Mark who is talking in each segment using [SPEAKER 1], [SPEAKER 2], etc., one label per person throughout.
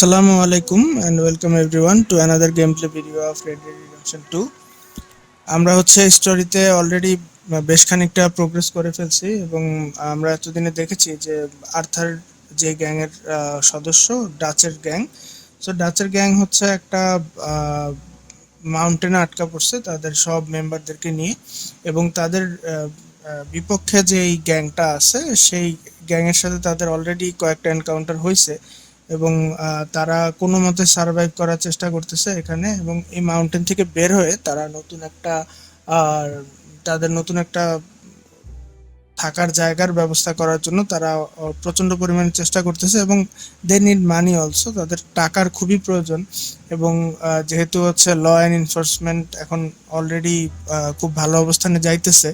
[SPEAKER 1] Assalamu alaikum and welcome everyone to another gameplay video of RDR2 আমরা স্টোরিতে already বেশ খানিকটা প্রোগ্রেস করে ফেলছি এবং আমরা এতদিনে দেখেছি যে আর্থার যে গ্যাং এর সদস্য ডাচের গ্যাং ডাচের গ্যাং একটা মাউন্টেনে আটকা পড়ছে তাদের সব মেম্বারদেরকে নিয়ে এবং তাদের বিপক্ষে যে এই গ্যাংটা আছে সেই গ্যাংয়ের সাথে তাদের অলরেডি কয়েকটা এনকাউন্টার হয়েছে এবং তারা কোনো মতে সার্ভাইভ করার চেষ্টা করতেছে এখানে এবং এই মাউন্টেন থেকে বের হয়ে তারা তাদের নতুন একটা থাকার জায়গার ব্যবস্থা করার জন্য তারা প্রচন্ড পরিমাণে চেষ্টা করতেছে এবং দে নিড মানি অলসো, তাদের টাকার খুবই প্রয়োজন এবং যেহেতু ল অ্যান্ড এনফোর্সমেন্ট এখন অলরেডি খুব ভালো অবস্থানে যাইতেছে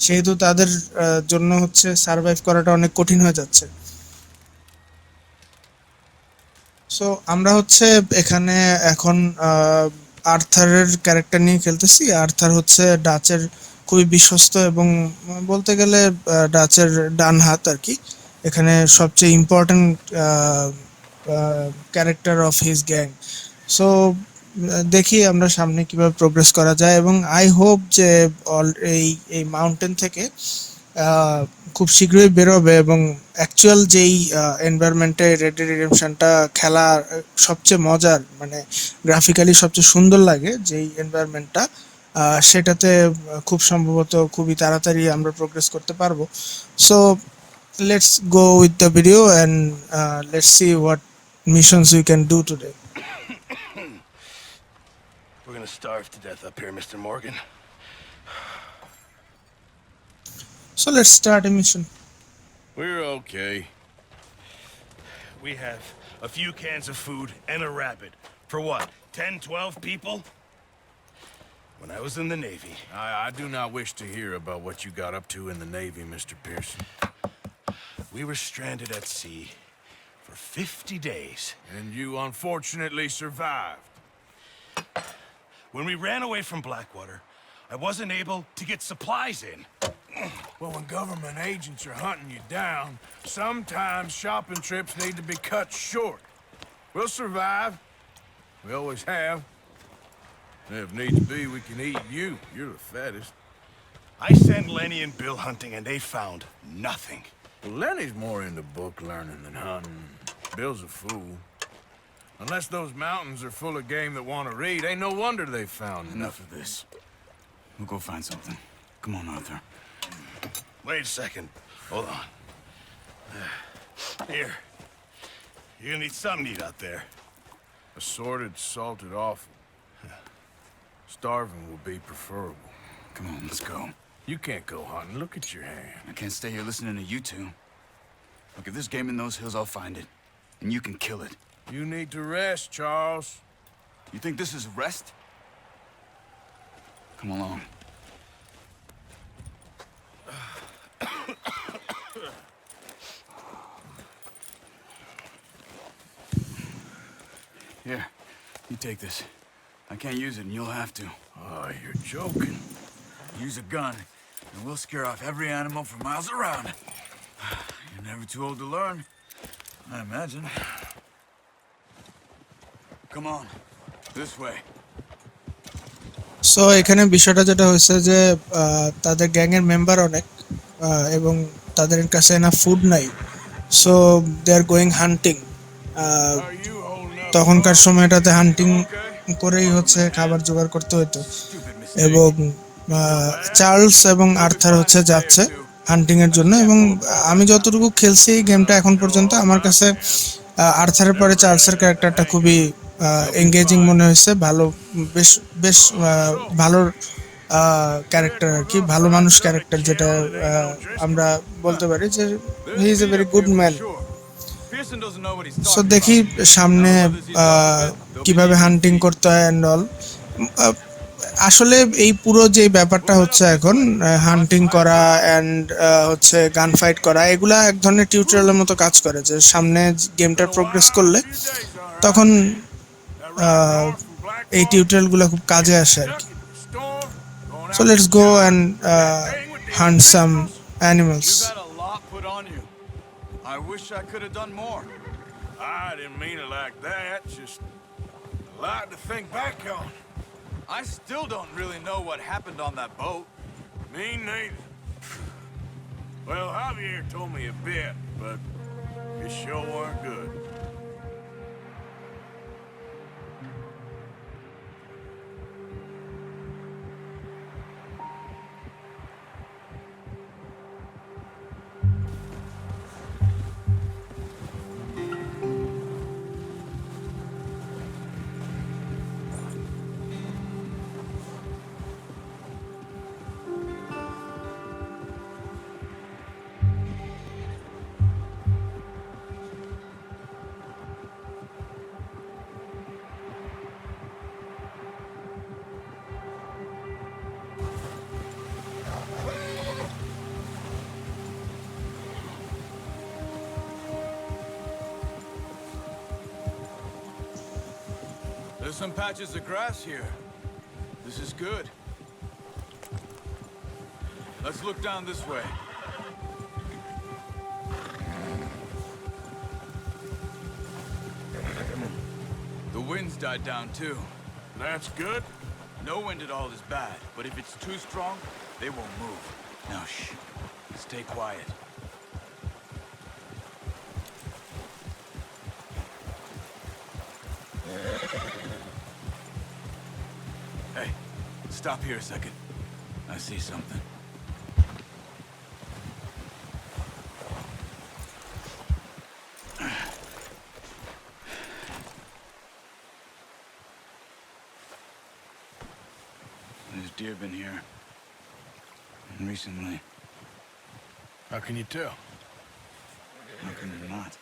[SPEAKER 1] সেহেতু তাদের জন্য সার্ভাইভ করাটা অনেক কঠিন হয়ে যাচ্ছে। সো আমরা এখানে এখন আর্থারের ক্যারেক্টার নিয়ে খেলতেছি। আর্থার ডাচের খুবই বিশ্বস্ত এবং বলতে গেলে ডাচের ডান হাত আর কি, এখানে সবচেয়ে important character of his gang. So দেখি আমরা সামনে কিভাবে প্রোগ্রেস করা যায় এবং আই হোপ যে এই মাউন্টেন থেকে খুব শীঘ্রই বেরোবে এবং অ্যাকচুয়াল যেই এনভায়রনমেন্টে রেড ডেড রিডেম্পশনটা খেলা সবচেয়ে মজার, মানে গ্রাফিক্যালি সবচেয়ে সুন্দর লাগে যেই এনভায়রনমেন্টটা, সেটাতে খুব সম্ভবত খুবই তাড়াতাড়ি আমরা প্রোগ্রেস করতে পারবো। So let's go with the video and let's see what missions we can do today.
[SPEAKER 2] We're gonna starve to death up here, Mr. Morgan.
[SPEAKER 1] So let's start a mission.
[SPEAKER 2] We're okay. We have a few cans of food and a rabbit. For what, 10, 12 people? When I was in the Navy...
[SPEAKER 3] I do not wish to hear about what you got up to in the Navy, Mr. Pearson.
[SPEAKER 2] We were stranded at sea for 50 days.
[SPEAKER 3] And you unfortunately survived.
[SPEAKER 2] When we ran away from Blackwater, I wasn't able to get supplies in.
[SPEAKER 3] Well, when government agents are hunting you down, sometimes shopping trips need to be cut short. We'll survive. We always have. And if needs be, we can eat you. You're the fattest.
[SPEAKER 2] I sent Lenny and Bill hunting, and they found nothing.
[SPEAKER 3] Well, Lenny's more into book learning than hunting. Bill's a fool. Unless those mountains are full of game that want to read, ain't no wonder they found
[SPEAKER 4] Enough of this. We'll go find something. Come on, Arthur.
[SPEAKER 2] Wait a second. Hold on. Here. You're gonna need something to eat out there.
[SPEAKER 3] Assorted, salted offal. Starving will be preferable.
[SPEAKER 4] Come on, let's go.
[SPEAKER 3] You can't go hunting. Look at your hand.
[SPEAKER 4] I can't stay here listening to you two. Look, if there's game in those hills, I'll find it. And you can kill it.
[SPEAKER 3] You need to rest, Charles.
[SPEAKER 4] You think this is rest? Come along. Here, you take this. I can't use it, and you'll have to.
[SPEAKER 3] Oh, you're joking.
[SPEAKER 4] Use a gun, and we'll scare off every animal for miles around. You're never too old to learn, I imagine. Come on, this way.
[SPEAKER 1] So এখানে বিষয়টা যেটা হয়েছে যে তাদের গ্যাংয়ের member অনেক এবং তাদের কাছে না ফুড নাই, সো দে আর গোয়িং হান্টিং। তখনকার সময়টাতে হান্টিং করেই খাবার জোগাড় করতে হতো এবং চার্লস এবং আর্থার যাচ্ছে হান্টিং এর জন্য এবং আমি যতটুকু খেলছি এই গেমটা এখন পর্যন্ত আমার কাছে আর্থারের পরে চার্লসের ক্যারেক্টারটা খুবই এঙ্গেজিং মনে হয়েছে। ভালো, বেশ বেশ ভালো ক্যারেক্টার আর কি, ভালো মানুষ ক্যারেক্টার, যেটা আমরা বলতে পারি যে he is a very good man. So দেখি সামনে কিভাবে হান্টিং করতে হয় অ্যান্ড অল। আসলে এই পুরো যে ব্যাপারটা এখন হান্টিং করা অ্যান্ড গান ফাইট করা, এগুলা এক ধরনের টিউটোরিয়ালের মতো কাজ করে, যে সামনে গেমটার প্রোগ্রেস করলে তখন এই টিউটোরিয়ালগুলো খুব কাজে আসে আর কি। So let's go and hunt some animals.
[SPEAKER 4] I wish I could have done more.
[SPEAKER 3] I didn't mean it like that, just a lot to think back on.
[SPEAKER 4] I still don't really know what happened on that boat.
[SPEAKER 3] Me neither. Well, Javier told me a bit, but it sure weren't good.
[SPEAKER 4] There's some patches of grass here. This is good. Let's look down this way. The wind's died down too.
[SPEAKER 3] That's good.
[SPEAKER 4] No wind at all is bad, but if it's too strong, they won't move. Now shh. Stay quiet. Hey, stop here a second. I see something. There's deer been here. And recently.
[SPEAKER 3] How can you tell?
[SPEAKER 4] How can you not?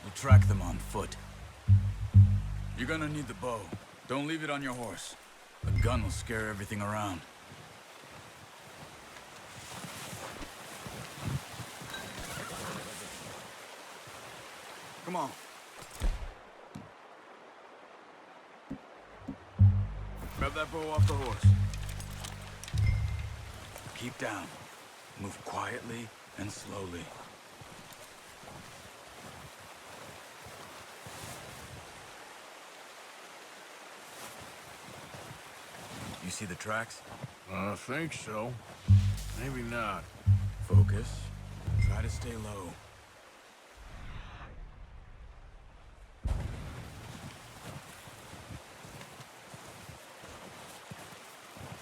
[SPEAKER 4] We'll track them on foot. You're gonna need the bow. Don't leave it on your horse. A gun will scare everything around. Come on. Grab that bow off the horse. Keep down. Move quietly and slowly. You see the tracks?
[SPEAKER 3] I think so. Maybe not.
[SPEAKER 4] Focus. Try to stay low.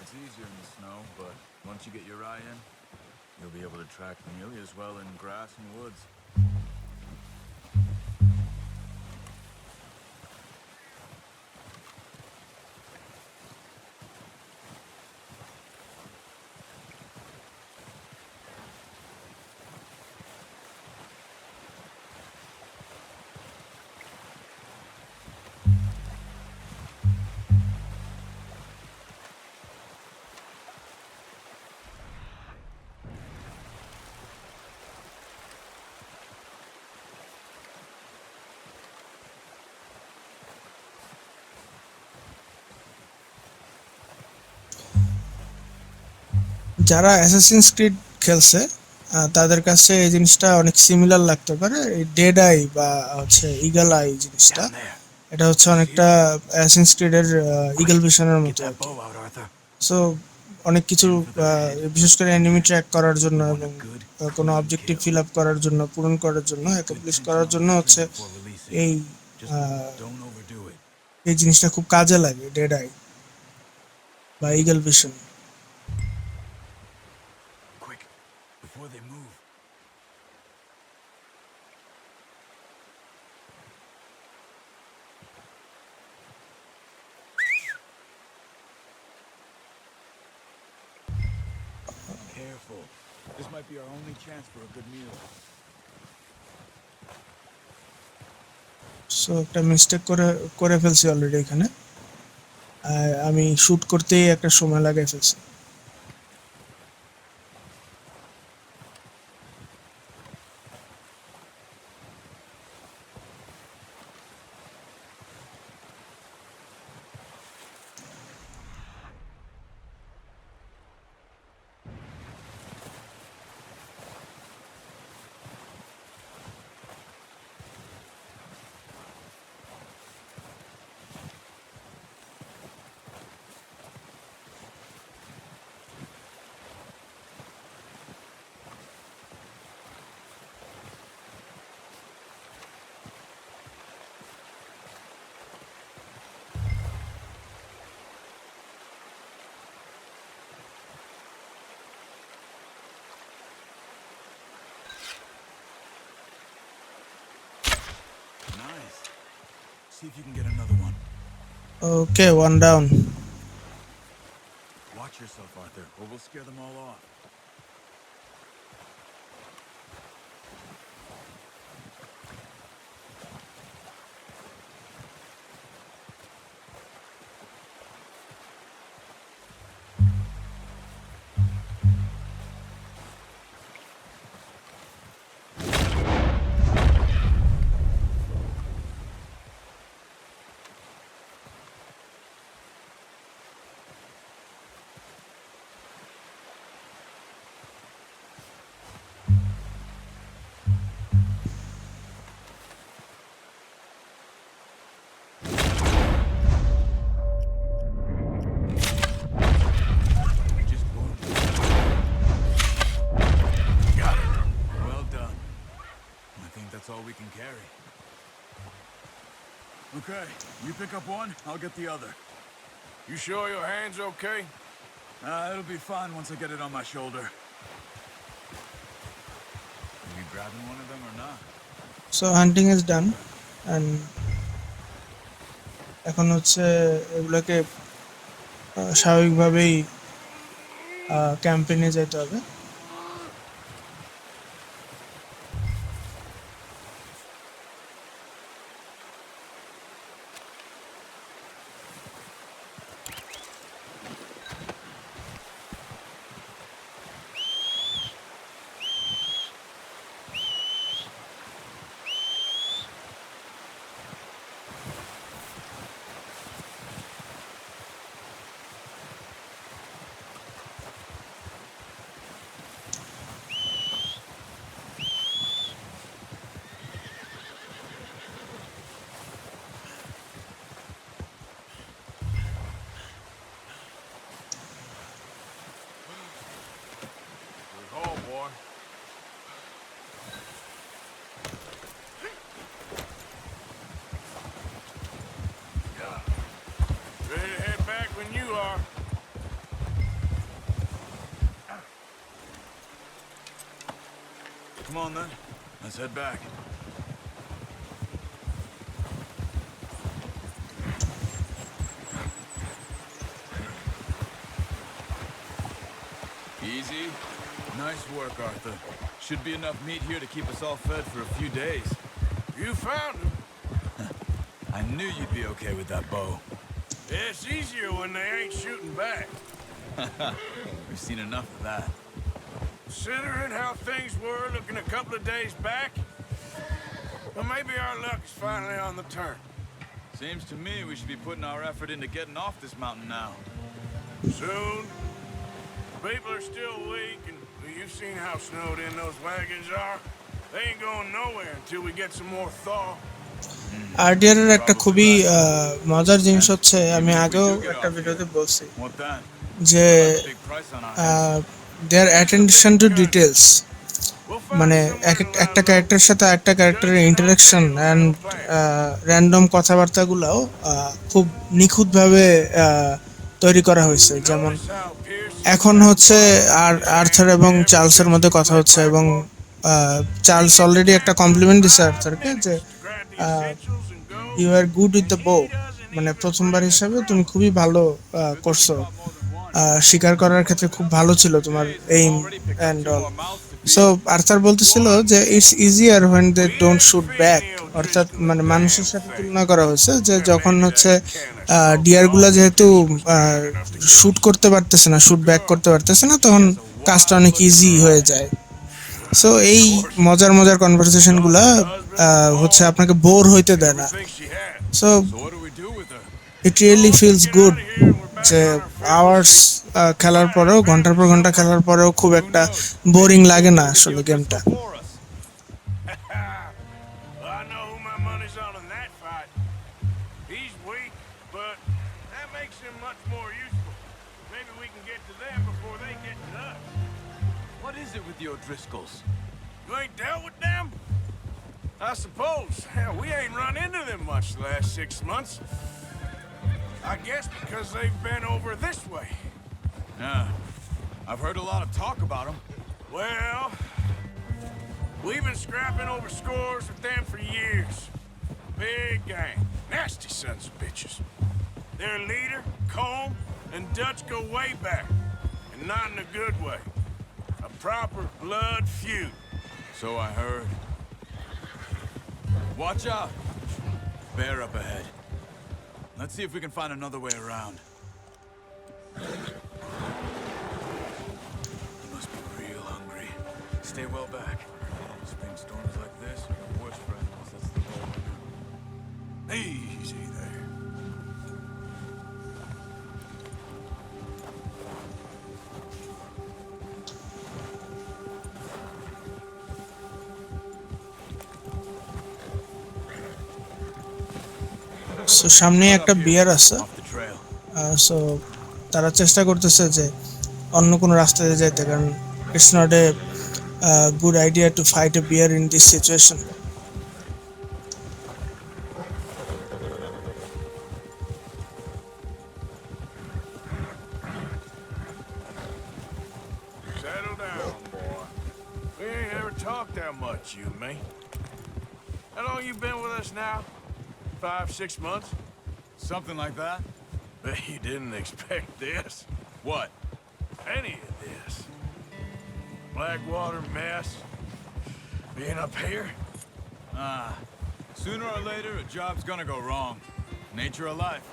[SPEAKER 4] It's easier in the snow, but once you get your eye in, you'll be able to track nearly as well in grass and woods.
[SPEAKER 1] যারা Assassin's Creed খেলছে তাদের কাছে এই জিনিসটা অনেক similar লাগতে পারে, এই ডেড আই বা হচ্ছে ইগল আই জিনিসটা।
[SPEAKER 4] Down there.
[SPEAKER 1] এটা হচ্ছে অনেকটা অ্যাসাসিনস ক্রিডের ইগল ভিশনের
[SPEAKER 4] Get
[SPEAKER 1] মতো আর
[SPEAKER 4] that
[SPEAKER 1] কি।
[SPEAKER 4] bow out, Arthur.
[SPEAKER 1] সো অনেক কিছু বিশেষ করে এনিমি ট্র্যাক করার জন্য
[SPEAKER 4] You want
[SPEAKER 1] এবং
[SPEAKER 4] a good,
[SPEAKER 1] কোনো
[SPEAKER 4] clean
[SPEAKER 1] objective
[SPEAKER 4] kill.
[SPEAKER 1] Fill up করার জন্য, পূরণ করার জন্য,
[SPEAKER 4] Good
[SPEAKER 1] অ্যাকমপ্লিশ
[SPEAKER 4] tension
[SPEAKER 1] করার
[SPEAKER 4] on
[SPEAKER 1] জন্য
[SPEAKER 4] the
[SPEAKER 1] হচ্ছে
[SPEAKER 4] string before releasing.
[SPEAKER 1] এই
[SPEAKER 4] Just don't overdo it.
[SPEAKER 1] এই জিনিসটা খুব কাজে লাগে, ডেড আই বা eagle vision.
[SPEAKER 4] Quick, before they move. Careful. This might be our only chance for a good meal.
[SPEAKER 1] So একটা মিস্টেক করে ফেলছি অলরেডি এখানে। আমি শুট করতেই একটা সময় লাগাই ফেলছি।
[SPEAKER 4] See if you can get another one.
[SPEAKER 1] Okay, one down.
[SPEAKER 4] Watch yourself, Arthur, or we'll scare them all off. Just boom. Got it. Well done. I think that's all we can carry. Okay, you pick up one, I'll get the other.
[SPEAKER 3] You sure your hand's okay?
[SPEAKER 4] It'll be fine once I get it on my shoulder. Are you grabbing one of them or not?
[SPEAKER 1] So hunting is done and এখন হচ্ছে এগুলোকে স্বাভাবিকভাবেই ক্যাম্পে নিয়ে যেতে হবে।
[SPEAKER 3] Good haul, boy. Ready to head back when you are.
[SPEAKER 4] Come on then, let's head back. Easy. Nice work, Arthur. Should be enough meat here to keep us all fed for a few days.
[SPEAKER 3] You found him.
[SPEAKER 4] I knew you'd be okay with that bow.
[SPEAKER 3] It's easier when they ain't shooting back.
[SPEAKER 4] We've seen enough of that.
[SPEAKER 3] Considering how things were looking a couple of days back, well, maybe our luck is finally on the turn.
[SPEAKER 4] Seems to me we should be putting our effort into getting off this mountain now.
[SPEAKER 3] Soon. People are still weak, and you've seen how snowed in those wagons are. They ain't going nowhere until we get some more thaw.
[SPEAKER 1] RDR এর একটা খুবই মজার জিনিস হচ্ছে, আমি আগেও একটা ভিডিওতে বলছি
[SPEAKER 4] What then?
[SPEAKER 1] যে
[SPEAKER 4] Big price on our heads.
[SPEAKER 1] Their attention to details,
[SPEAKER 3] We'll find
[SPEAKER 1] মানে
[SPEAKER 3] somewhere to line
[SPEAKER 1] একটা
[SPEAKER 3] up.
[SPEAKER 1] ক্যারেক্টারের সাথে একটা ক্যারেক্টারের ইন্টারাকশন অ্যান্ড র্যান্ডম কথাবার্তাগুলোও খুব নিখুঁতভাবে তৈরি করা হয়েছে। যেমন
[SPEAKER 3] Notice how Pierce
[SPEAKER 1] এখন হচ্ছে আর্থার এবং চার্লসের মধ্যে কথা হচ্ছে এবং চার্লস অলরেডি একটা কমপ্লিমেন্ট দিচ্ছে আর্থারকে যে you are good with the bow, মানে প্রথমবার হিসাবে তুমি খুবই ভালো করছো, শিকার করার ক্ষেত্রে খুব ভালো ছিল তোমার aim and all. So Arthur বলতেছিল যে it's easier when they don't shoot back, অর্থাৎ মানে মানুষের সাথে তুলনা করা হয়েছে যে যখন হচ্ছে ডিয়ারগুলা যেহেতু শুট করতে পারতেছে না, শুট ব্যাক করতে পারতেছে না, তখন কাজটা অনেক ইজি হয়ে যায়। সো এই মজার মজার কনভারসেশনগুলা হচ্ছে আপনাকে বোর হইতে দেয় না।
[SPEAKER 3] everything she had.
[SPEAKER 1] So
[SPEAKER 4] So what do we do with her?
[SPEAKER 1] It really feels
[SPEAKER 3] Get
[SPEAKER 1] good
[SPEAKER 3] out of here and we're back
[SPEAKER 1] যে
[SPEAKER 3] on our feet.
[SPEAKER 1] আওয়ার্স খেলার পরেও, ঘন্টার পর ঘন্টা খেলার পরেও খুব একটা বোরিং লাগে না আসলে গেমটা।
[SPEAKER 4] For us.
[SPEAKER 3] Well, I know who my money's on in that fight. He's weak, but that makes him much more useful. Maybe we can get to them before they get to us.
[SPEAKER 4] What is it with your Driscolls?
[SPEAKER 3] You ain't dealt with them? I suppose. Hell, we ain't run into them much the last 6 months. I guess because they've been over this way.
[SPEAKER 4] Yeah. I've heard a lot of talk about them.
[SPEAKER 3] Well, we've been scrapping over scores with them for years. Big gang. Nasty sons of bitches. Their leader, Colm, and Dutch go way back. And not in a good way. A proper blood feud.
[SPEAKER 4] So I heard. Watch out! Bear up ahead. Let's see if we can find another way around. You must be real hungry. Stay well back. Spring storms like this are the worst for animals. That's the whole.
[SPEAKER 3] Easy there.
[SPEAKER 1] So সামনে একটা বিয়ার আছে।
[SPEAKER 4] Off the trail.
[SPEAKER 1] So তারা চেষ্টা করতেছে যে অন্য কোনো রাস্তা দিয়ে যাইতে, কারণ it's not a good idea to fight a bear in this situation.
[SPEAKER 3] Settle down, boy. We ain't ever talked that much, you and me. How long you been with us now? 5, 6 months?
[SPEAKER 4] Something like that?
[SPEAKER 3] Bet you didn't expect this.
[SPEAKER 4] What?
[SPEAKER 3] Any of this. Blackwater mess. Being up here.
[SPEAKER 4] Sooner or later, a job's gonna go wrong. Nature of life.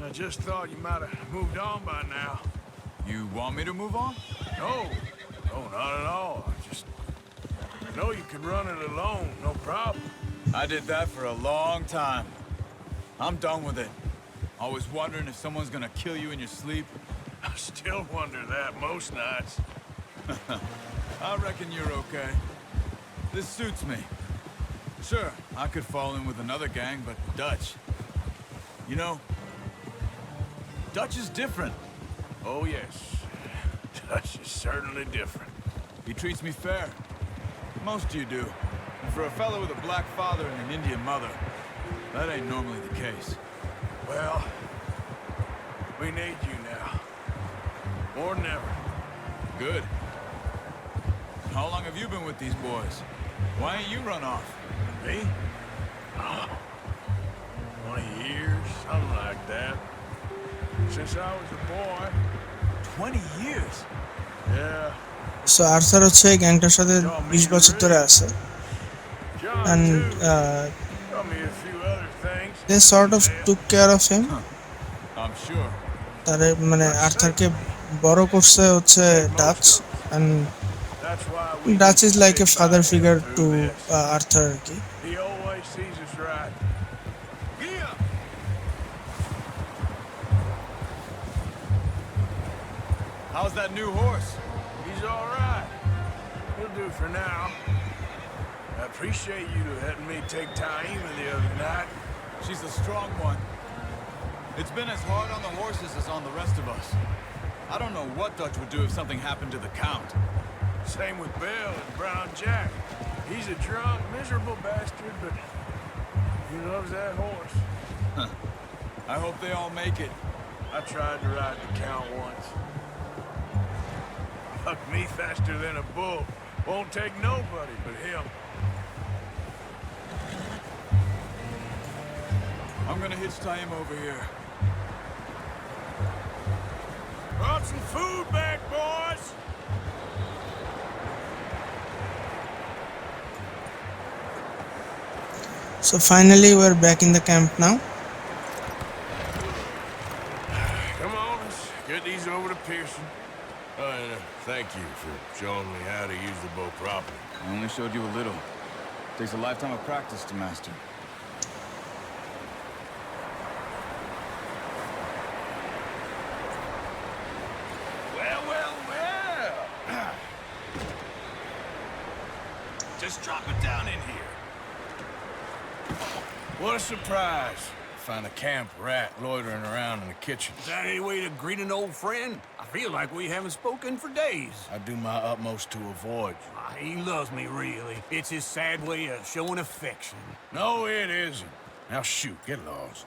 [SPEAKER 3] I just thought you might have moved on by now.
[SPEAKER 4] You want me to move on?
[SPEAKER 3] No. No, not at all. I just know you could run it alone, no problem.
[SPEAKER 4] I did that for a long time. I'm done with it. Always wondering if someone's gonna kill you in your sleep.
[SPEAKER 3] I still wonder that most nights.
[SPEAKER 4] I reckon you're okay. This suits me. Sure, I could fall in with another gang, but Dutch... You know, Dutch is different.
[SPEAKER 3] Oh, yes. Dutch is certainly different.
[SPEAKER 4] He treats me fair. Most of you do. And for a fellow with a black father and an Indian mother, that ain't normally the case.
[SPEAKER 3] Well, we need you now. More than ever.
[SPEAKER 4] Good. How long have you been with these boys? Why ain't you run off?
[SPEAKER 3] Me? Oh, 20 years, something like that. Since I was a boy.
[SPEAKER 4] 20 years?
[SPEAKER 3] Yeah.
[SPEAKER 1] So Arthur হচ্ছে এই গ্যাংটার সাথে 20 বছর ধরে আছে।
[SPEAKER 3] John,
[SPEAKER 1] And
[SPEAKER 3] taught me a few other things.
[SPEAKER 1] they sort of took care of him.
[SPEAKER 4] I'm sure.
[SPEAKER 1] তারে মানে আর্থারকে বড় করছে হচ্ছে Dutch, and
[SPEAKER 3] That's why we
[SPEAKER 1] Dutch is like a
[SPEAKER 3] stick
[SPEAKER 1] father
[SPEAKER 3] by him
[SPEAKER 1] figure to
[SPEAKER 3] through this.
[SPEAKER 1] Arthur আর কি।
[SPEAKER 3] He always sees us right. Yeah.
[SPEAKER 4] How's that new horse?
[SPEAKER 3] He's all right. He'll do for now. I appreciate you letting me take Taima the other night.
[SPEAKER 4] She's a strong one. It's been as hard on the horses as on the rest of us. I don't know what Dutch would do if something happened to the Count.
[SPEAKER 3] Same with Bill and Brown Jack. He's a drunk, miserable bastard, but he loves that horse.
[SPEAKER 4] I hope they all make it.
[SPEAKER 3] I tried to ride the Count once. Bucked me faster than a bull. Won't take nobody but him.
[SPEAKER 4] I'm gonna hitch Taim over here.
[SPEAKER 3] Brought some food back, boys!
[SPEAKER 1] So finally we're back in the camp now.
[SPEAKER 3] Come on, let's get these over to Pearson. And thank you for showing me how to use the bow properly.
[SPEAKER 4] I only showed you a little. Takes a lifetime of practice to master.
[SPEAKER 3] Well, well, well! Just drop it down in here. What a surprise. Find a camp rat loitering around in the kitchen.
[SPEAKER 5] Is that any way to greet an old friend? I feel like we haven't spoken for days.
[SPEAKER 3] I do my utmost to avoid you.
[SPEAKER 5] He loves me, really. It's his sad way of showing affection.
[SPEAKER 3] No, it isn't. Now shoot, get lost.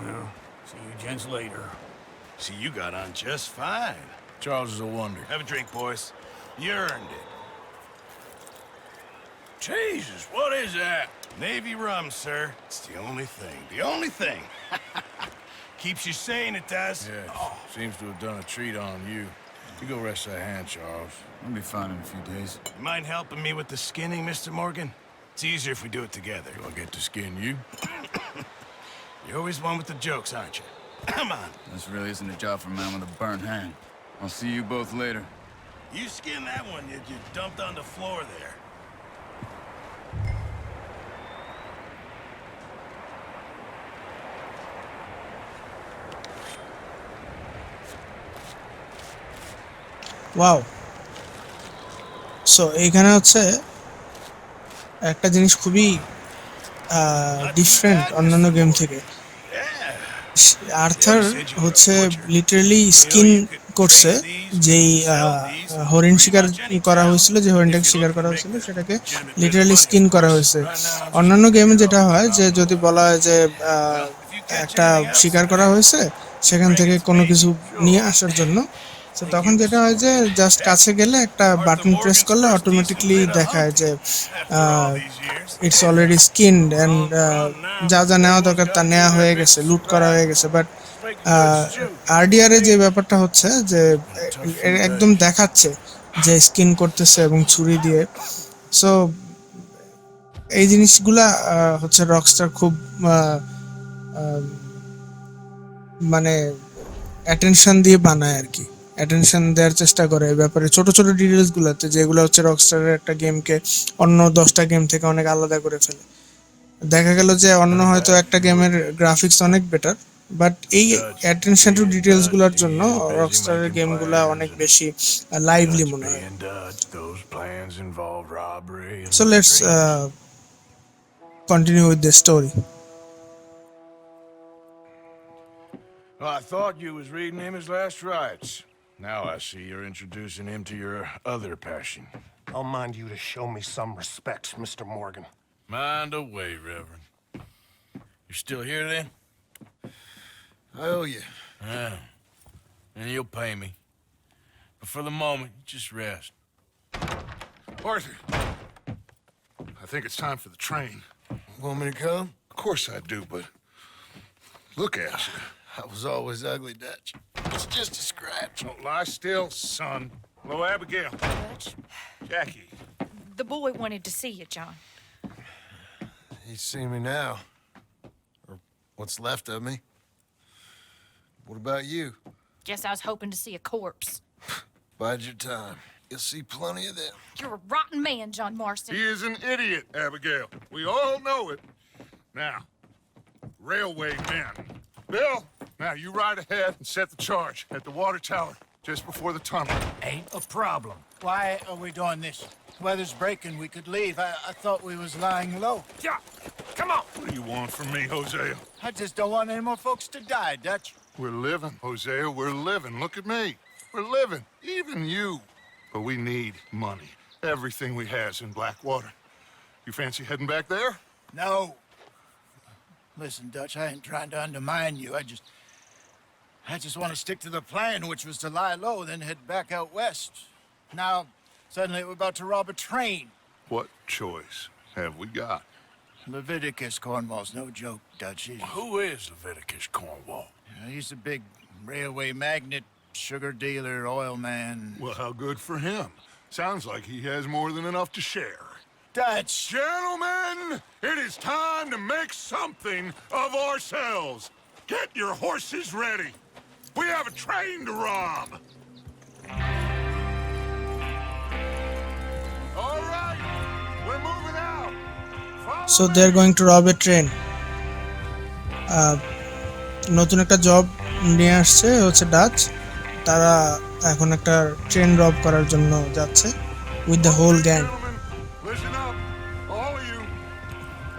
[SPEAKER 5] Well, see you gents later.
[SPEAKER 2] See, you got on just fine.
[SPEAKER 3] Charles is a wonder.
[SPEAKER 2] Have a drink, boys. You earned it.
[SPEAKER 3] Jesus, what is that?
[SPEAKER 2] Navy rum, sir. It's the only thing. The only thing. Keeps you sane, it does.
[SPEAKER 3] Yeah, seems to have done a treat on you. You go rest that hand, Charles.
[SPEAKER 4] I'll be fine in a few days.
[SPEAKER 2] You mind helping me with the skinning, Mr. Morgan? It's easier if we do it together.
[SPEAKER 3] Do I get to skin you?
[SPEAKER 2] You're always one with the jokes, aren't you? Come on.
[SPEAKER 4] This really isn't a job for a man with a burnt hand. I'll see you both later.
[SPEAKER 2] You skin that one you dumped on the floor there.
[SPEAKER 1] Wow, so এইখানে হচ্ছে একটা জিনিস খুবই different অন্যান্য game থেকে। Arthur হচ্ছে literally skin করছে, যেই হরিণ শিকার করা হয়েছিল, যে হরিণটাকে শিকার করা হয়েছিল সেটাকে লিটারালি স্কিন করা হয়েছে। অন্যান্য গেমে যেটা হয় যে যদি বলা হয় যে একটা শিকার করা হয়েছে সেখান থেকে কোনো কিছু নিয়ে আসার জন্য, তো তখন যেটা হয় যে জাস্ট কাছে গেলে একটা বাটন প্রেস করলে অটোমেটিকলি দেখায় যে ইটস অলরেডি স্কিনড অ্যান্ড যা যা নেওয়া দরকার তা নেওয়া হয়ে গেছে, লুট করা হয়ে গেছে। বাট আরডিআর এ যে ব্যাপারটা হচ্ছে যে একদম দেখাচ্ছে যে স্কিন করতেছে এবং ছুরি দিয়ে। সো এই জিনিসগুলা হচ্ছে রকস্টার খুব মানে অ্যাটেনশন দিয়ে বানায় আর কি, অ্যাটেনশন দেওয়ার চেষ্টা করে এই ব্যাপারে, ছোট ছোট ডিটেলস গুলাতে, যেগুলো হচ্ছে রকস্টারের একটা গেমকে অন্য 10টা গেম থেকে অনেক আলাদা করে ফেলে। দেখা গেল যে অন্য হয়তো একটা গেমের গ্রাফিক্স অনেক বেটার, বাট এই অ্যাটেনশন টু ডিটেলস গুলোর জন্য রকস্টারের গেমগুলা অনেক বেশি লাইভলি মনে হয়। So let's continue with the story.
[SPEAKER 3] Well, I thought you was reading him his last rites. Now I see you're introducing him to your other passion.
[SPEAKER 6] I'll mind you to show me some respect, Mr. Morgan.
[SPEAKER 3] Mind away, Reverend. You're still here, then?
[SPEAKER 6] I owe you.
[SPEAKER 3] Yeah. And you'll pay me. But for the moment, just rest.
[SPEAKER 6] Arthur, I think it's time for the train.
[SPEAKER 3] Want me to come?
[SPEAKER 6] Of course I do, but look at you.
[SPEAKER 3] I was always ugly, Dutch. It's just a scratch.
[SPEAKER 6] Don't lie still, son. Hello, Abigail.
[SPEAKER 7] Dutch,
[SPEAKER 6] Jackie.
[SPEAKER 7] the boy wanted to see you, John.
[SPEAKER 8] He's seen me now. Or what's left of me. What about you?
[SPEAKER 7] Guess I was hoping to see a corpse.
[SPEAKER 8] Bide your time. You'll see plenty of them.
[SPEAKER 7] You're a rotten man, John Marston.
[SPEAKER 6] He is an idiot, Abigail. We all know it. Now, railway men. Bill, now you ride ahead and set the charge at the water tower just before the tunnel.
[SPEAKER 9] Ain't a problem. Why are we doing this? Weather's breaking. We could leave. I thought we was lying low.
[SPEAKER 3] Yeah, come on.
[SPEAKER 6] What do you want from me, Hosea?
[SPEAKER 9] I just don't want any more folks to die, Dutch.
[SPEAKER 6] We're living, Hosea. We're living. Look at me. We're living. Even you. But we need money. Everything we has in Blackwater. You fancy heading back there?
[SPEAKER 9] No. Listen, Dutch, I ain't trying to undermine you. I just want to stick to the plan, which was to lie low, then head back out west. Now, suddenly we're about to rob a train.
[SPEAKER 6] What choice have we got?
[SPEAKER 9] Leviticus Cornwall's no joke, Dutch.
[SPEAKER 3] Who is Leviticus Cornwall?
[SPEAKER 9] He's a big railway magnate, sugar dealer, oil man.
[SPEAKER 6] Well, how good for him. Sounds like he has more than enough to share.
[SPEAKER 9] Dutch!
[SPEAKER 6] Gentlemen, it is time to make something of ourselves. Get your horses ready. We have a train to rob. All right, we're moving out.
[SPEAKER 1] So they are going to rob a train. নতুন একটা job নিয়ে আসছে হচ্ছে Dutch, তারা এখন একটা train রব করার জন্য যাচ্ছে with the whole gang.
[SPEAKER 6] Gentlemen, listen up, all of you.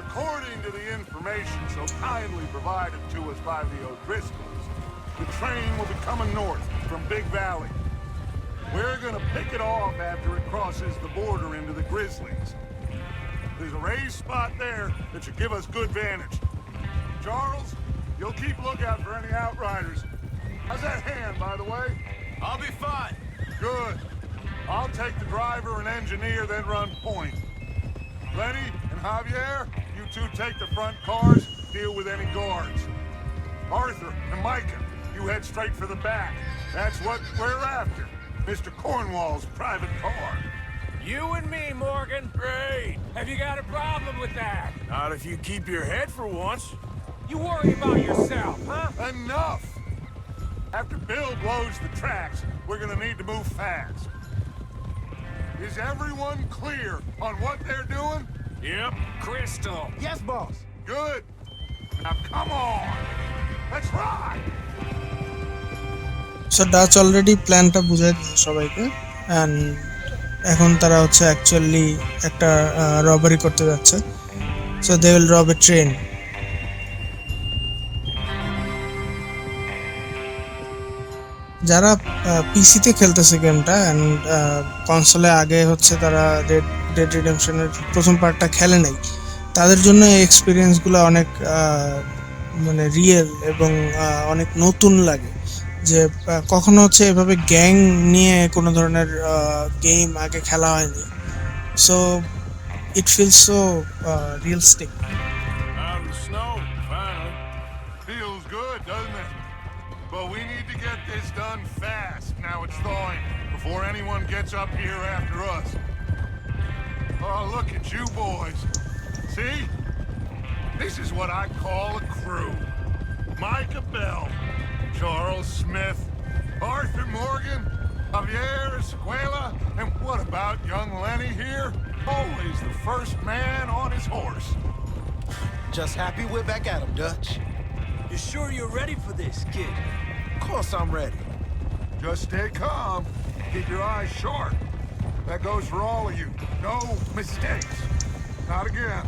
[SPEAKER 6] According to the information so kindly provided to us by the O'Driscolls, the train will be coming north from Big Valley. We're gonna pick it off after it crosses the border into the Grizzlies. There's a raised spot there that should give us good vantage. Charles, you'll keep lookout for any outriders. How's that hand, by the way?
[SPEAKER 4] I'll be fine.
[SPEAKER 6] Good. I'll take the driver and engineer, then run point. Lenny and Javier, you two take the front cars, deal with any guards. Arthur and Micah, you head straight for the back. That's what we're after. Mr. Cornwall's private car.
[SPEAKER 5] You and me, Morgan.
[SPEAKER 3] Great.
[SPEAKER 5] Have you got a problem with that?
[SPEAKER 3] Not if you keep your head for once.
[SPEAKER 5] You worry about yourself, huh?
[SPEAKER 6] Enough! After Bill blows the tracks, we're gonna need to move fast. Is everyone clear on what they're doing?
[SPEAKER 3] Yep.
[SPEAKER 5] Crystal.
[SPEAKER 9] Yes, boss.
[SPEAKER 6] Good. Now come on! Let's ride!
[SPEAKER 1] So Dutch already প্ল্যানটা বুঝাই দিয়েছে সবাইকে and এখন তারা হচ্ছে actually একটা robbery করতে যাচ্ছে সো দে উইল রব এ ট্রেন যারা পিসিতে খেলতেছে গেমটা অ্যান্ড কনসোলে আগে হচ্ছে তারা ডেড রিডেম্পশনের প্রথম পার্টটা খেলে নাই তাদের জন্য এই এক্সপিরিয়েন্সগুলো অনেক মানে রিয়েল এবং অনেক নতুন লাগে যে কখনো হচ্ছে এভাবে গ্যাং নিয়ে কোনো ধরনের গেম আগে খেলা হয়নি so it feels so realistic
[SPEAKER 3] Out of the snow, finally.
[SPEAKER 6] Feels good, doesn't it? But we need to get this done fast. Now it's thawing, before anyone gets up here after us. Oh, look at you boys. See? This is what I call a crew. Micah Bell, Charles Smith, Arthur Morgan, Javier Escuela, and what about young Lenny here? Always the first man on his horse.
[SPEAKER 9] Just happy we're back at him, Dutch.
[SPEAKER 5] You sure you're ready for this, kid?
[SPEAKER 9] Of course I'm ready.
[SPEAKER 6] Just stay calm. Keep your eyes sharp. That goes for all of you. No mistakes. Not again.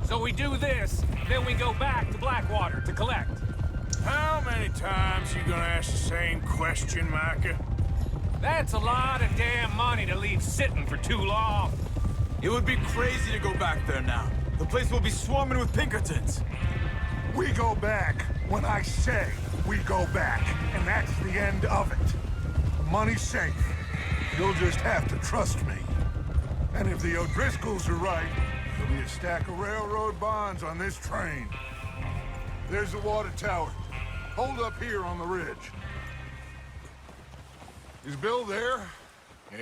[SPEAKER 5] So we do this, then we go back to Blackwater to collect.
[SPEAKER 3] How many times you gonna ask the same question, Micah?
[SPEAKER 5] That's a lot of damn money to leave sitting for too long.
[SPEAKER 4] It would be crazy to go back there now. The place will be swarming with Pinkertons.
[SPEAKER 6] We go back when I say we go back, and that's the end of it. The money's safe. You'll just have to trust me. And if the O'Driscolls are right, there'll be a stack of railroad bonds on this train. There's the water tower. Hold up here on the ridge. Is Bill there?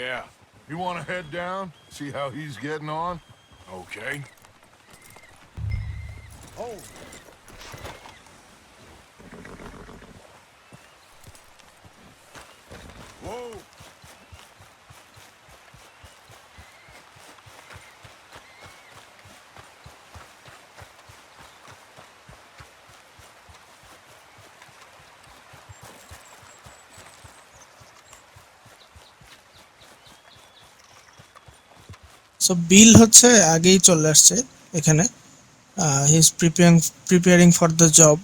[SPEAKER 3] Yeah.
[SPEAKER 6] You want to head down, see how he's getting on?
[SPEAKER 3] Okay.
[SPEAKER 6] Oh.
[SPEAKER 3] Whoa.
[SPEAKER 1] So bill হচ্ছে আগেই চলে আসছে এখানে he is preparing for the job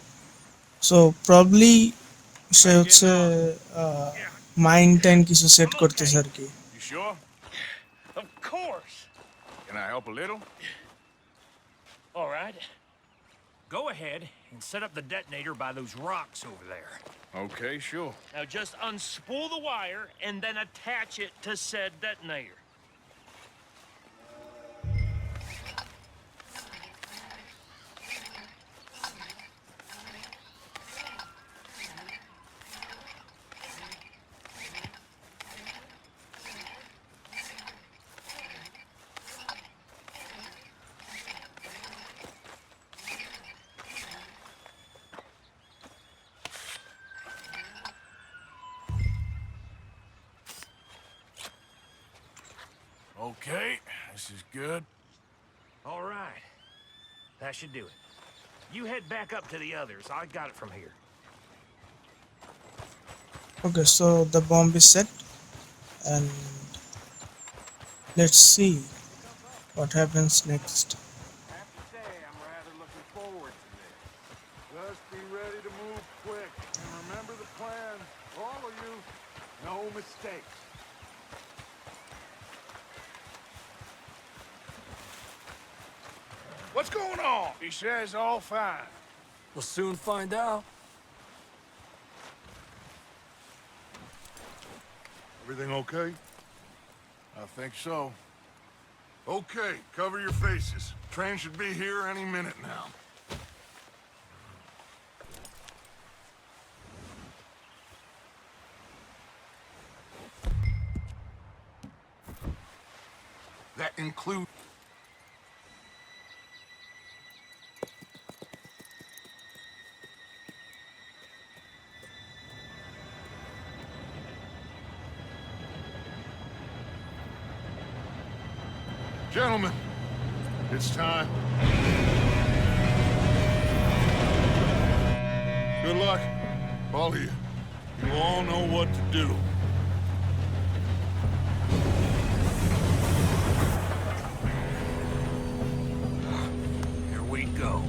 [SPEAKER 1] so probably সে হচ্ছে mind time কিছু set করতেছে আর কি
[SPEAKER 3] You sure?
[SPEAKER 2] Of course.
[SPEAKER 3] Can I help a little?
[SPEAKER 2] All right. Go ahead and set up the detonator by those rocks over there.
[SPEAKER 3] Okay, sure.
[SPEAKER 2] Now just unspool the wire and then attach it to said detonator.
[SPEAKER 3] Okay, this is good.
[SPEAKER 2] All right. That should do it. You head back up to the others. I got it from here.
[SPEAKER 1] okay so the bomb is set and let's see what happens next
[SPEAKER 6] Have to say, I'm rather looking forward to this. Just be ready to move quick. And remember the plan. All of you, no mistakes.
[SPEAKER 3] What's going on? He says all fine.
[SPEAKER 5] We'll soon find out.
[SPEAKER 6] Everything okay?
[SPEAKER 3] I think so.
[SPEAKER 6] Okay, cover your faces. Train should be here any minute now. That includes... Gentlemen, it's time. Good luck, all of you. You all know what to do.
[SPEAKER 5] Here we go.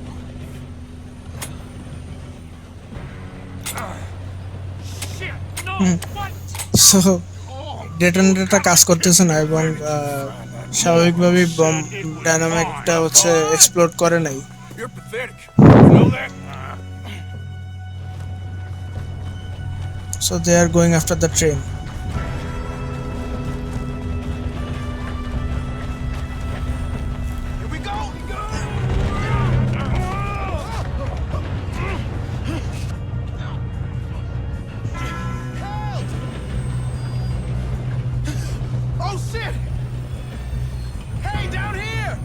[SPEAKER 7] Shit, no! What?
[SPEAKER 1] So ডেটোনেটরটা কাজ করতেছে না এবং স্বাভাবিকভাবেই bomb ডায়নামিকটা হচ্ছে explode করে নাই।
[SPEAKER 3] You're pathetic. You know that?
[SPEAKER 1] So they are going after the train.
[SPEAKER 3] Here we go! Oh, shit! Hey, down here!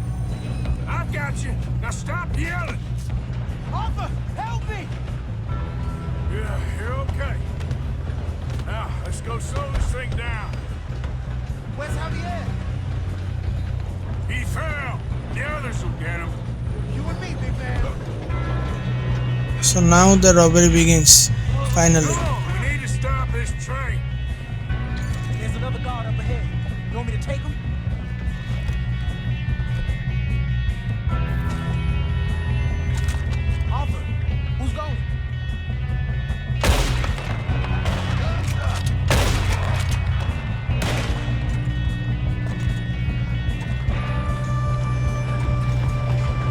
[SPEAKER 3] I've got you. Now stop yelling. Arthur, help me! Yeah, you're okay. Now, let's go slow this thing down.
[SPEAKER 9] Where's Javier?
[SPEAKER 3] He fell. The others will get him.
[SPEAKER 9] You and me, big man.
[SPEAKER 1] So now the robbery begins. Finally.
[SPEAKER 3] Come on, we need to stop this train.
[SPEAKER 10] There's another guard up ahead. You want me to take him? Arthur, who's going?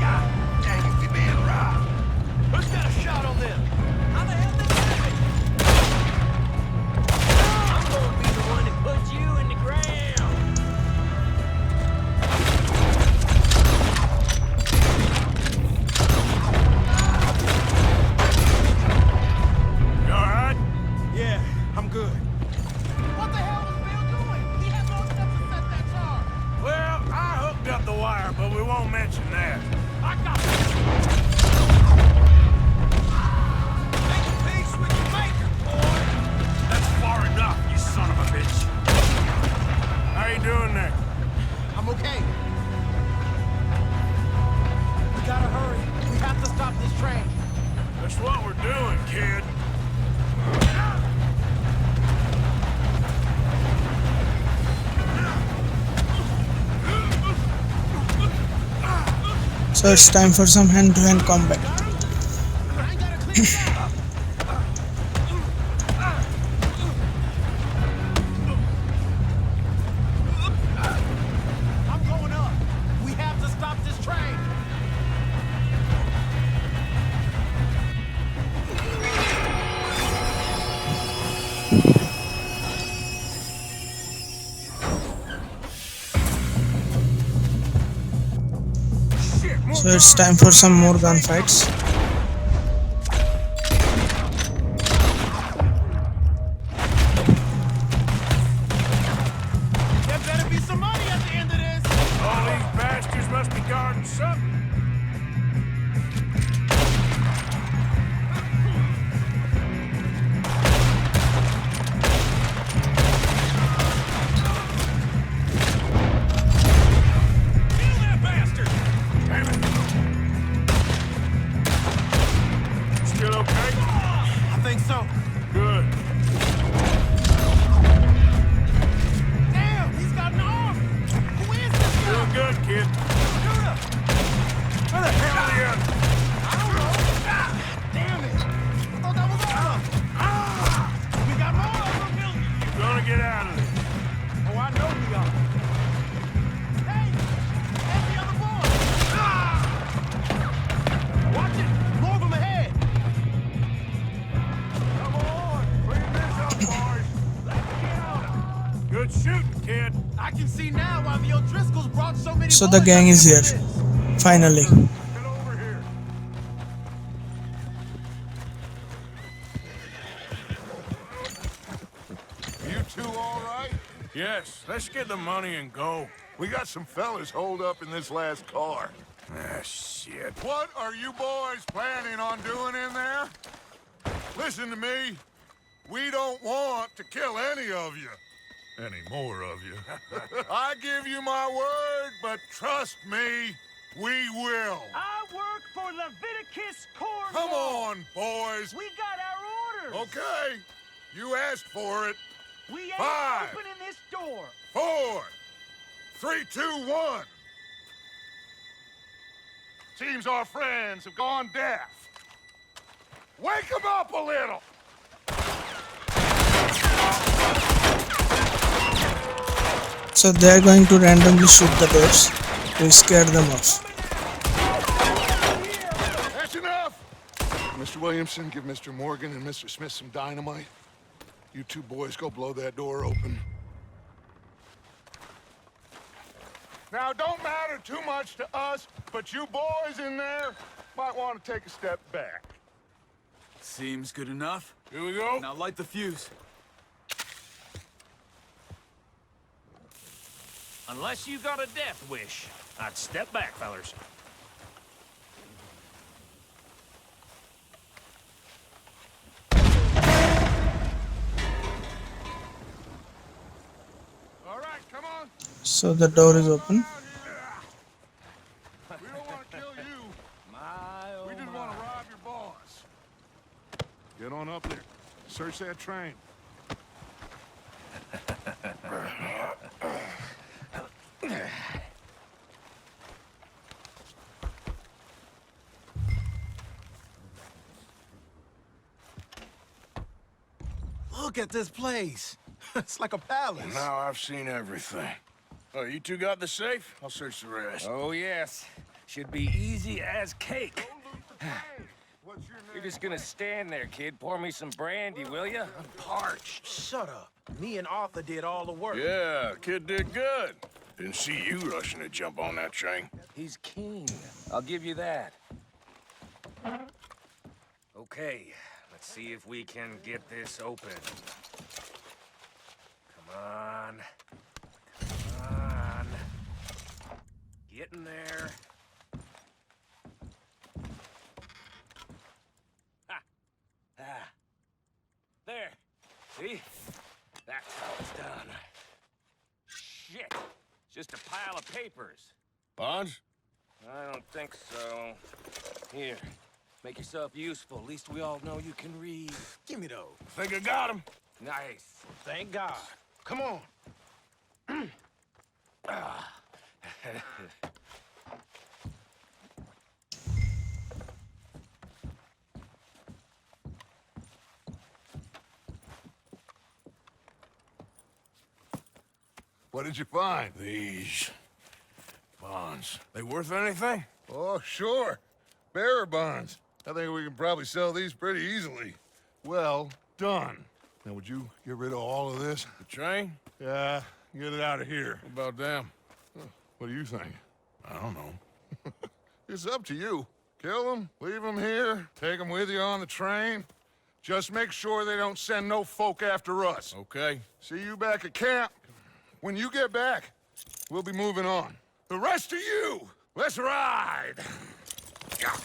[SPEAKER 3] God dang it, we being robbed. Who's got a shot on them?
[SPEAKER 10] How the hell did they happen? I'm gonna be the one to put you in the ground.
[SPEAKER 3] You all right?
[SPEAKER 10] Yeah, I'm good.
[SPEAKER 9] What the hell was Bill doing? He had no steps to set that charge.
[SPEAKER 3] Well, I hooked up the wire, but we won't mention that.
[SPEAKER 9] I got it.
[SPEAKER 10] Make peace with your maker, boy.
[SPEAKER 3] That's far enough, you son of a bitch. How you doing there?
[SPEAKER 10] I'm okay. We gotta hurry. We have to stop this train.
[SPEAKER 3] That's what we're doing, kid.
[SPEAKER 1] So it's time for some hand-to-hand combat.
[SPEAKER 10] I ain't gotta clean it up. I'm going up. We have to stop this train.
[SPEAKER 3] Shit, more
[SPEAKER 1] So it's
[SPEAKER 3] guards
[SPEAKER 1] time for some
[SPEAKER 3] coming
[SPEAKER 1] more
[SPEAKER 3] on that train.
[SPEAKER 1] gunfights.
[SPEAKER 9] There better be some money at the end of this.
[SPEAKER 3] All these bastards must be guarding something. Kill that bastard! Damn it. Good shooting, kid.
[SPEAKER 10] I can see now why the O'Driscolls brought so many
[SPEAKER 1] So the
[SPEAKER 10] boys
[SPEAKER 1] gang
[SPEAKER 10] up
[SPEAKER 1] is
[SPEAKER 10] here
[SPEAKER 1] here,
[SPEAKER 10] for this.
[SPEAKER 1] finally.
[SPEAKER 6] Get over here. You two all right?
[SPEAKER 3] Yes, let's get the money and go.
[SPEAKER 6] We got some fellas holed up in this last car.
[SPEAKER 3] Ah, shit.
[SPEAKER 6] What are you boys planning on doing in there? Listen to me. We don't want to kill any of you. Any more of you. I give you my word, but trust me, we will.
[SPEAKER 7] I work for Leviticus Corps.
[SPEAKER 6] Come on, boys.
[SPEAKER 7] We got our orders.
[SPEAKER 6] Okay. You asked for it.
[SPEAKER 7] We ain't
[SPEAKER 6] 5,
[SPEAKER 7] opening this door.
[SPEAKER 6] 4, 3, 2, 1. Seems our friends have gone deaf. Wake them up a little.
[SPEAKER 1] So they're going to randomly shoot the doors to scare them off.
[SPEAKER 6] That's enough. Mr. Williamson, give Mr. Morgan and Mr. Smith some dynamite. You two boys go blow that door open. Now, don't matter too much to us, but you boys in there might want to take a step back.
[SPEAKER 4] Seems good enough.
[SPEAKER 3] Here we go.
[SPEAKER 4] Now light the fuse.
[SPEAKER 5] Unless you got a death wish, I'd step back, fellers.
[SPEAKER 6] All right, come on.
[SPEAKER 1] So the door is open.
[SPEAKER 6] We don't want to kill you. We just want to rob your boss. Get on up there. Search that train.
[SPEAKER 10] Look at this place. It's like a palace.
[SPEAKER 3] Now I've seen everything. Oh, you two got the safe? I'll search the rest.
[SPEAKER 5] Oh, yes. Should be easy as cake.
[SPEAKER 6] What's your name?
[SPEAKER 5] You're just gonna stand there, kid. Pour me some brandy, will you? I'm parched.
[SPEAKER 10] Shut up. Me and Arthur did all the work.
[SPEAKER 3] Yeah, kid did good. Didn't see you rushing to jump on that train.
[SPEAKER 5] He's keen. I'll give you that. Okay, let's see if we can get this open. Come on. Come on. Get in there. Ha! Ah. There. See? That's how it's done. Shit! Just a pile of papers.
[SPEAKER 3] Bonds?
[SPEAKER 5] I don't think so. Here, make yourself useful. At least we all know you can read.
[SPEAKER 10] Give me those.
[SPEAKER 3] Think I got him.
[SPEAKER 5] Nice.
[SPEAKER 10] Thank God. Come on.
[SPEAKER 6] What did you find?
[SPEAKER 3] These bonds. They worth anything?
[SPEAKER 6] Oh, sure. Bearer bonds. I think we can probably sell these pretty easily. Well done. Now, would you get rid of all of this?
[SPEAKER 3] The train?
[SPEAKER 6] Yeah, get it out of here.
[SPEAKER 3] What about them?
[SPEAKER 6] What do you think?
[SPEAKER 3] I don't know.
[SPEAKER 6] It's up to you. Kill them, leave them here, take them with you on the train. Just make sure they don't send no folk after us.
[SPEAKER 3] Okay.
[SPEAKER 6] See you back at camp. When you get back, we'll be moving on. The rest of you, let's ride! Yeah.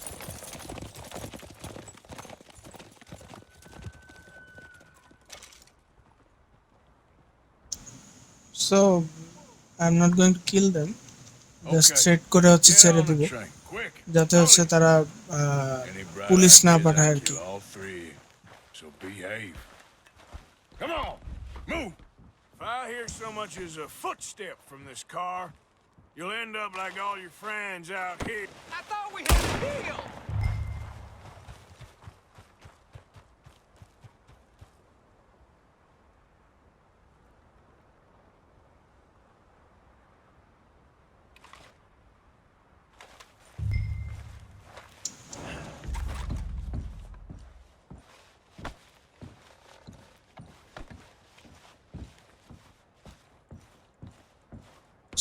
[SPEAKER 1] So I'm not going to kill them. Just
[SPEAKER 3] Okay.
[SPEAKER 1] Threat করে হচ্ছে
[SPEAKER 3] Get
[SPEAKER 1] ছেড়ে
[SPEAKER 3] on the
[SPEAKER 1] দিব,
[SPEAKER 3] train, quick.
[SPEAKER 1] যাতে হচ্ছে তারা
[SPEAKER 3] Any bright
[SPEAKER 1] police না
[SPEAKER 3] ideas,
[SPEAKER 1] পাঠায়
[SPEAKER 3] I'll
[SPEAKER 1] আর কি।
[SPEAKER 3] kill all three. So behave. Come on, move.
[SPEAKER 2] If I hear so much as a footstep from this car, you'll end up like all your friends out here.
[SPEAKER 5] I thought we had a deal!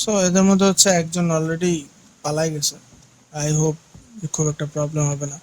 [SPEAKER 1] So এদের মধ্যে হচ্ছে একজন already পালাই গেছে। I hope খুব একটা problem হবে না।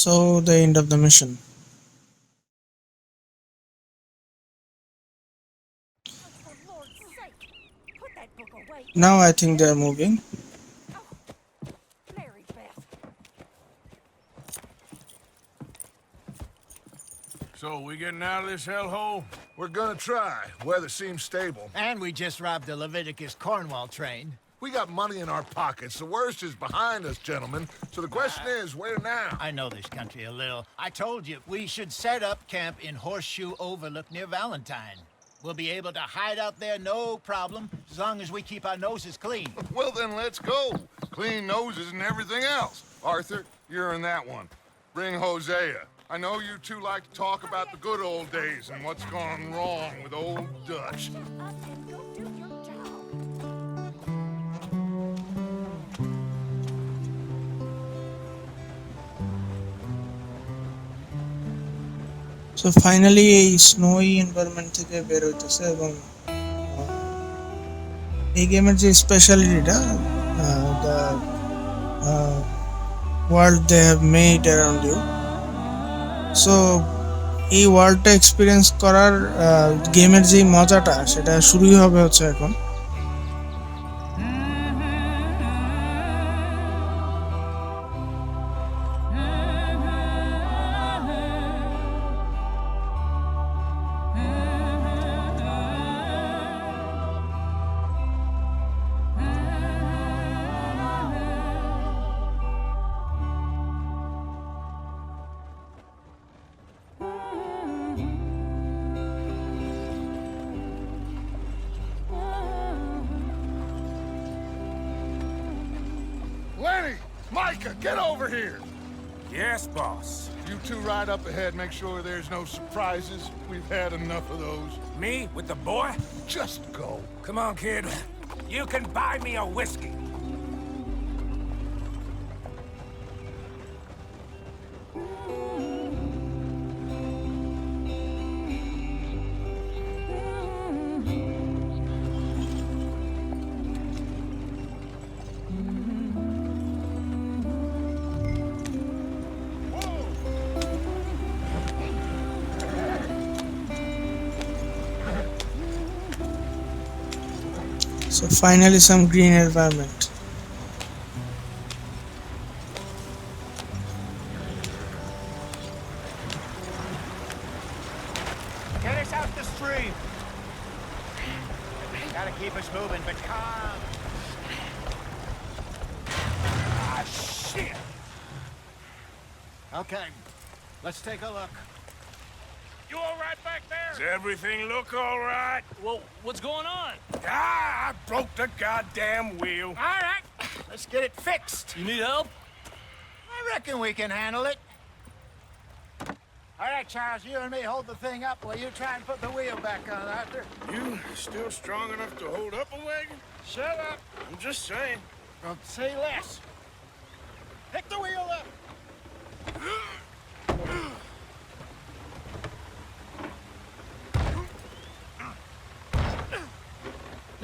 [SPEAKER 1] So the end of the mission.
[SPEAKER 11] For Lord's sake, put that book away.
[SPEAKER 1] Now I think they are moving.
[SPEAKER 11] Mary Beth.
[SPEAKER 3] So, we getting out of this hellhole?
[SPEAKER 6] We're gonna try. Weather seems stable.
[SPEAKER 9] And we just robbed the Leviticus Cornwall train.
[SPEAKER 6] We got money in our pockets. The worst is behind us, gentlemen. So the question is, where now?
[SPEAKER 9] I know this country a little. I told you, we should set up camp in Horseshoe Overlook near Valentine. We'll be able to hide out there, no problem, as long as we keep our noses clean.
[SPEAKER 6] Well, then let's go. Clean noses and everything else. Arthur, you're in that one. Bring Hosea. I know you two like to talk about the good old days and what's gone wrong with old Dutch.
[SPEAKER 11] Shut up and go do your job.
[SPEAKER 1] So finally এই স্নোই environment থেকে বের হইতেছে এবং এই গেমের যে স্পেশালিটিটা the world they have made around you. So এই ওয়ার্ল্ডটা এক্সপিরিয়েন্স করার গেমের যে মজাটা সেটা শুরুই হবে হচ্ছে এখন।
[SPEAKER 6] Lenny! Micah, get over here!
[SPEAKER 3] Yes, boss.
[SPEAKER 6] You two ride up ahead, make sure there's no surprises. We've had enough of those.
[SPEAKER 3] Me with the boy?
[SPEAKER 6] Just go.
[SPEAKER 3] Come on, kid. You can buy me a whiskey.
[SPEAKER 1] So finally some green environment.
[SPEAKER 9] Get us out the stream. Gotta keep us moving, but calm.
[SPEAKER 3] Ah, shit!
[SPEAKER 9] Okay, let's take a look.
[SPEAKER 5] You all right back there?
[SPEAKER 3] Does everything look all right?
[SPEAKER 5] Well, what's going on?
[SPEAKER 3] Ah, I broke the goddamn wheel.
[SPEAKER 9] All right, let's get it fixed.
[SPEAKER 5] You need help?
[SPEAKER 9] I reckon we can handle it. All right, Charles, you and me hold the thing up while you try and put the wheel back on, Arthur.
[SPEAKER 3] You still strong enough to hold up a wagon?
[SPEAKER 9] Shut up.
[SPEAKER 3] I'm just saying.
[SPEAKER 9] Don't say less. Pick the wheel up.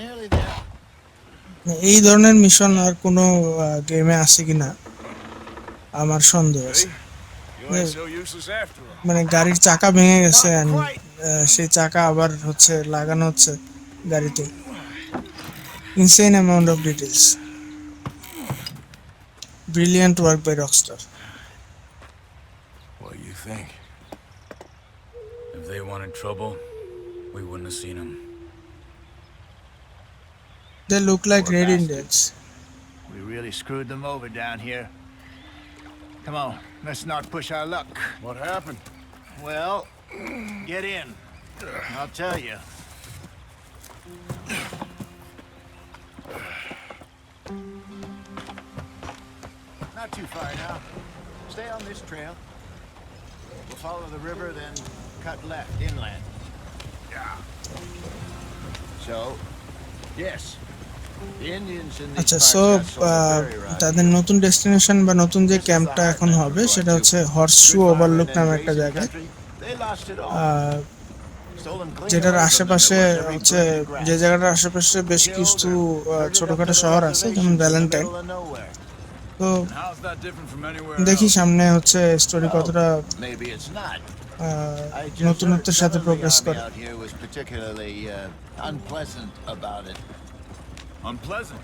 [SPEAKER 9] Nearly there.
[SPEAKER 1] এই ধরনের mission আর কোনো গেমে আছে কিনা আমার সন্দেহ আছে।
[SPEAKER 3] You ain't so useless after all.
[SPEAKER 1] মানে গাড়ির চাকা ভেঙে গেছে and, সেই চাকা আবার হচ্ছে লাগানো হচ্ছে গাড়িতে। Insane amount of details. Brilliant work by Rockstar.
[SPEAKER 3] What do you think?
[SPEAKER 4] If they wanted trouble, we wouldn't have seen them.
[SPEAKER 1] They look like
[SPEAKER 9] Poor
[SPEAKER 1] Red
[SPEAKER 9] bastards.
[SPEAKER 1] Indians.
[SPEAKER 9] We really screwed them over down here. Come on, let's not push our luck.
[SPEAKER 3] What happened?
[SPEAKER 9] Well, get in. I'll tell you. Not too far now. Stay on this trail. We'll follow the river, then cut left inland.
[SPEAKER 3] Yeah.
[SPEAKER 9] So, yes. The Indians in these
[SPEAKER 1] আচ্ছা,
[SPEAKER 9] parts
[SPEAKER 1] so
[SPEAKER 9] got sold very right.
[SPEAKER 1] তাদের নতুন destination বা নতুন যে ক্যাম্পটা এখন হবে সেটা হচ্ছে হর্সশু ওভারলুক নামে একটা জায়গায়,
[SPEAKER 9] They lost it all. Stolen clean
[SPEAKER 1] যেটার
[SPEAKER 9] away from them.
[SPEAKER 1] আশেপাশে
[SPEAKER 9] There was every
[SPEAKER 1] হচ্ছে
[SPEAKER 9] blade of grass.
[SPEAKER 1] যে জায়গাটার আশেপাশে বেশ কিছু ছোটখাটো শহর আছে যেমন ভ্যালেন্টাইন। তো
[SPEAKER 4] How's that different from anywhere
[SPEAKER 1] দেখি
[SPEAKER 4] else?
[SPEAKER 1] সামনে হচ্ছে স্টোরি কতটা
[SPEAKER 9] Maybe it's not.
[SPEAKER 1] নতুনত্বের সাথে প্রোগ্রেস করে।
[SPEAKER 9] Out here was particularly unpleasant about it.
[SPEAKER 4] Unpleasant?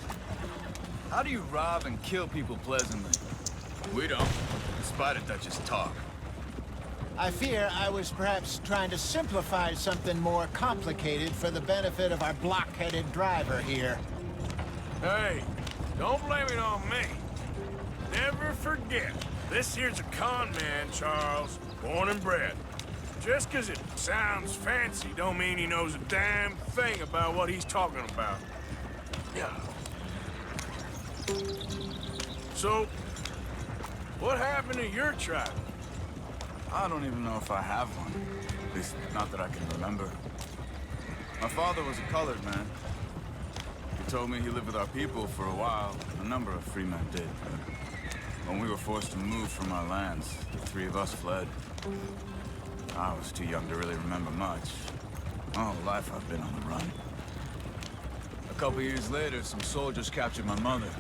[SPEAKER 4] How do you rob and kill people pleasantly? We don't, in spite of Dutch's talk.
[SPEAKER 9] I fear I was perhaps trying to simplify something more complicated for the benefit of our block-headed driver here.
[SPEAKER 3] Hey, don't blame it on me. Never forget, this here's a con man, Charles, born and bred. Just 'cause it sounds fancy don't mean he knows a damn thing about what he's talking about. Yeah. So, what happened to your tribe?
[SPEAKER 4] I don't even know if I have one. At least, not that I can remember. My father was a colored man. He told me he lived with our people for a while. A number of free men did. But when we were forced to move from our lands, the three of us fled. I was too young to really remember much. My whole life I've been on the run. A couple years later, some soldiers captured my mother.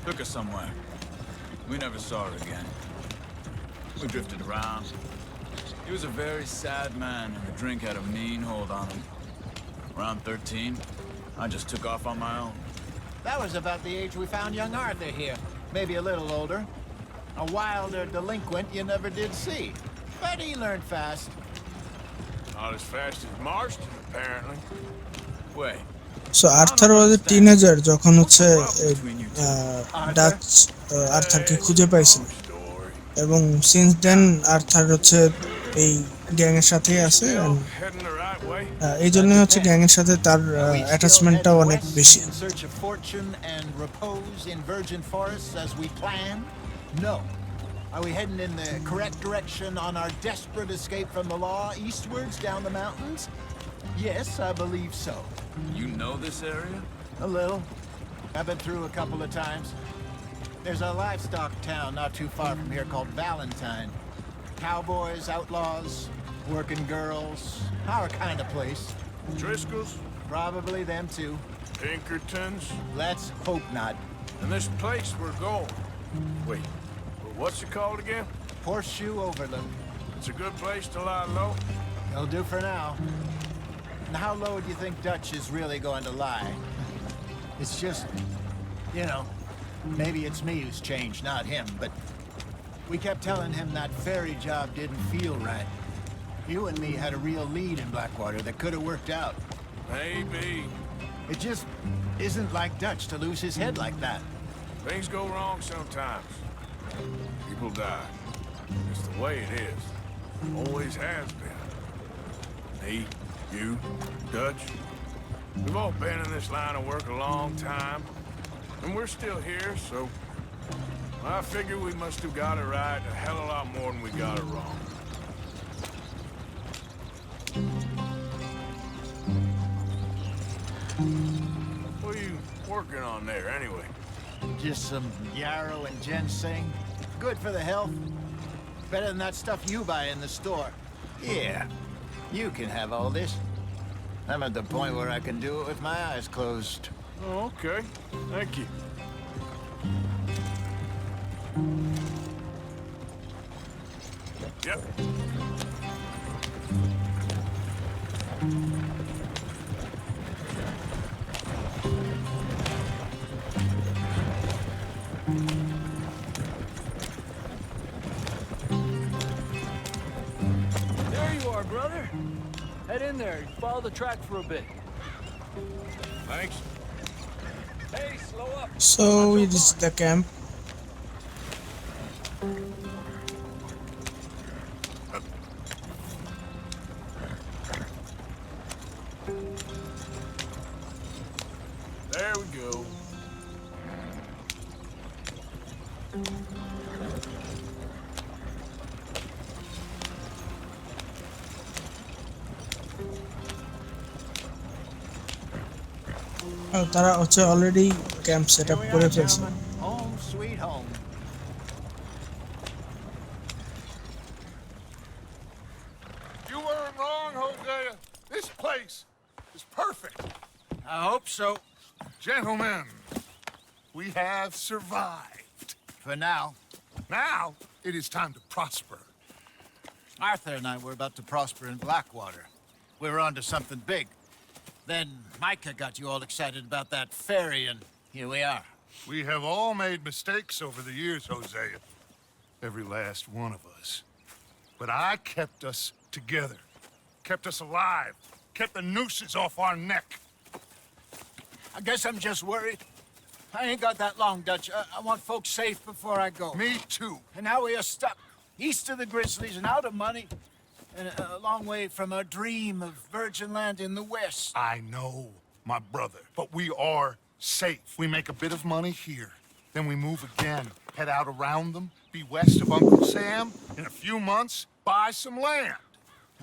[SPEAKER 4] Took her somewhere. We never saw her again. We drifted around. He was a very sad man, and the drink had a mean hold on him. Around 13, I just took off on my own.
[SPEAKER 9] That was about the age we found young Arthur here. Maybe a little older. A wilder delinquent you never did see. But he learned fast.
[SPEAKER 3] Not as fast as Marston, apparently.
[SPEAKER 4] Wait,
[SPEAKER 1] so Arthur was a teenager যখন হচ্ছে Dutch আর্থারকে খুঁজে পাইছিল, এবং since then Arthur হচ্ছে এই গ্যাংয়ের সাথেই আছে।
[SPEAKER 3] Heading the right way?
[SPEAKER 1] এই জন্য হচ্ছে গ্যাংয়ের সাথে তার অ্যাটাচমেন্টটাও অনেক বেশি।
[SPEAKER 9] In search of fortune and repose in virgin forests as we planned? No. Are we heading in the correct direction on our desperate escape from the law eastwards down the mountains? Yes, I believe so.
[SPEAKER 4] you know this area?
[SPEAKER 9] A little. I've been through a couple of times. There's a livestock town not too far from here called Valentine. Cowboys, outlaws, working girls, our kind of place.
[SPEAKER 3] Driscoll's?
[SPEAKER 9] Probably them too.
[SPEAKER 3] Pinkertons?
[SPEAKER 9] Let's hope not.
[SPEAKER 3] And this place we're going. Wait, what's it called again?
[SPEAKER 9] Horseshoe Overlook.
[SPEAKER 3] It's a good place to lie low.
[SPEAKER 9] It'll do for now. And how low do you think Dutch is really going to lie? It's just, you know, maybe it's me who's changed, not him, but we kept telling him that ferry job didn't feel right. You and me had a real lead in Blackwater that could have worked out.
[SPEAKER 3] Maybe.
[SPEAKER 9] It just isn't like Dutch to lose his head like that.
[SPEAKER 3] Things go wrong sometimes. People die. It's the way it is. Always has been. Me, you, Dutch. We've all been in this line of work a long time. And we're still here, so I figure we must have got it right a hell of a lot more than we got it wrong. What are you working on there, anyway?
[SPEAKER 9] Just some yarrow and ginseng. Good for the health. Better than that stuff you buy in the store. Yeah, you can have all this. I'm at the point where I can do it with my eyes closed.
[SPEAKER 3] Oh, okay. Thank you. Yep.
[SPEAKER 5] follow the track for a bit.
[SPEAKER 3] Thanks.
[SPEAKER 5] Hey, slow up.
[SPEAKER 1] So we reached the camp.
[SPEAKER 3] There we go.
[SPEAKER 1] তারা হচ্ছে already camp set up করে ফেলছে।
[SPEAKER 9] Home sweet home.
[SPEAKER 6] You weren't wrong, Hosea. This place is perfect.
[SPEAKER 9] I hope so.
[SPEAKER 6] Gentlemen, we have survived.
[SPEAKER 9] For now.
[SPEAKER 6] Now, it is time to prosper.
[SPEAKER 9] Arthur and I were about to prosper in Blackwater. We were on to something big. Then Micah got you all excited about that ferry, and here we are.
[SPEAKER 6] We have all made mistakes over the years, Hosea. Every last one of us. But I kept us together. Kept us alive. Kept the nooses off our neck.
[SPEAKER 9] I guess I'm just worried. I ain't got that long, Dutch. I want folks safe before I go.
[SPEAKER 6] Me too.
[SPEAKER 9] And now we are stuck east of the Grizzlies and out of money, and a long way from our dream of virgin land in the west.
[SPEAKER 6] I know, my brother, but we are safe. We make a bit of money here. Then we move again, head out around them, be west of Uncle Sam. In a few months, buy some land.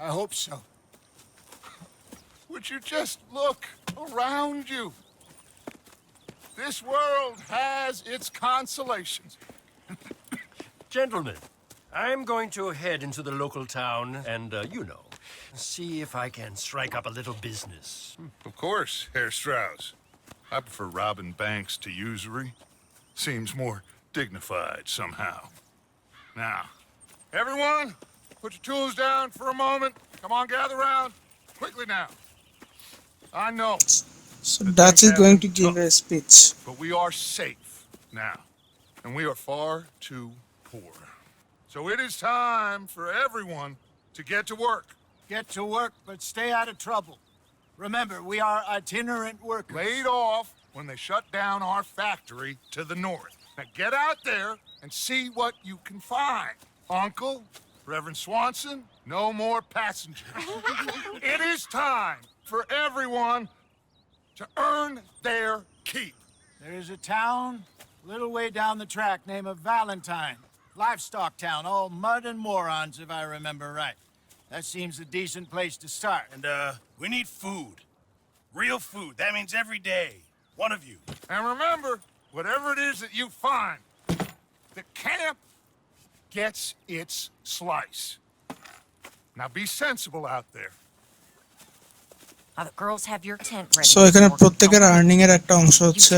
[SPEAKER 9] I hope so.
[SPEAKER 6] Would you just look around you? This world has its consolations.
[SPEAKER 5] Gentlemen, I'm going to head into the local town and, see if I can strike up a little business.
[SPEAKER 6] Of course, Herr Strauss. I prefer robbing banks to usury. Seems more dignified somehow. Now, everyone, put your tools down for a moment. Come on, gather round. Quickly now. I know.
[SPEAKER 1] So Dutch is going to give a speech.
[SPEAKER 6] But we are safe now. And we are far too poor. So it is time for everyone to get to work.
[SPEAKER 9] Get to work, but stay out of trouble. Remember, we are itinerant workers.
[SPEAKER 6] Laid off when they shut down our factory to the north. Now get out there and see what you can find. Uncle, Reverend Swanson, no more passengers. It is time for everyone to earn their keep.
[SPEAKER 9] There is a town a little way down the track named Valentine. Livestock town, all mud and morons, if I remember right. That seems a decent place to start.
[SPEAKER 2] And, we need food. Real food. That means every day. One of you.
[SPEAKER 6] And remember, whatever it is that you find, the camp gets its slice. Now be sensible out there.
[SPEAKER 11] Now the girls have your tent ready.
[SPEAKER 1] So এখানে প্রত্যেকের earning এর একটা অংশ হচ্ছে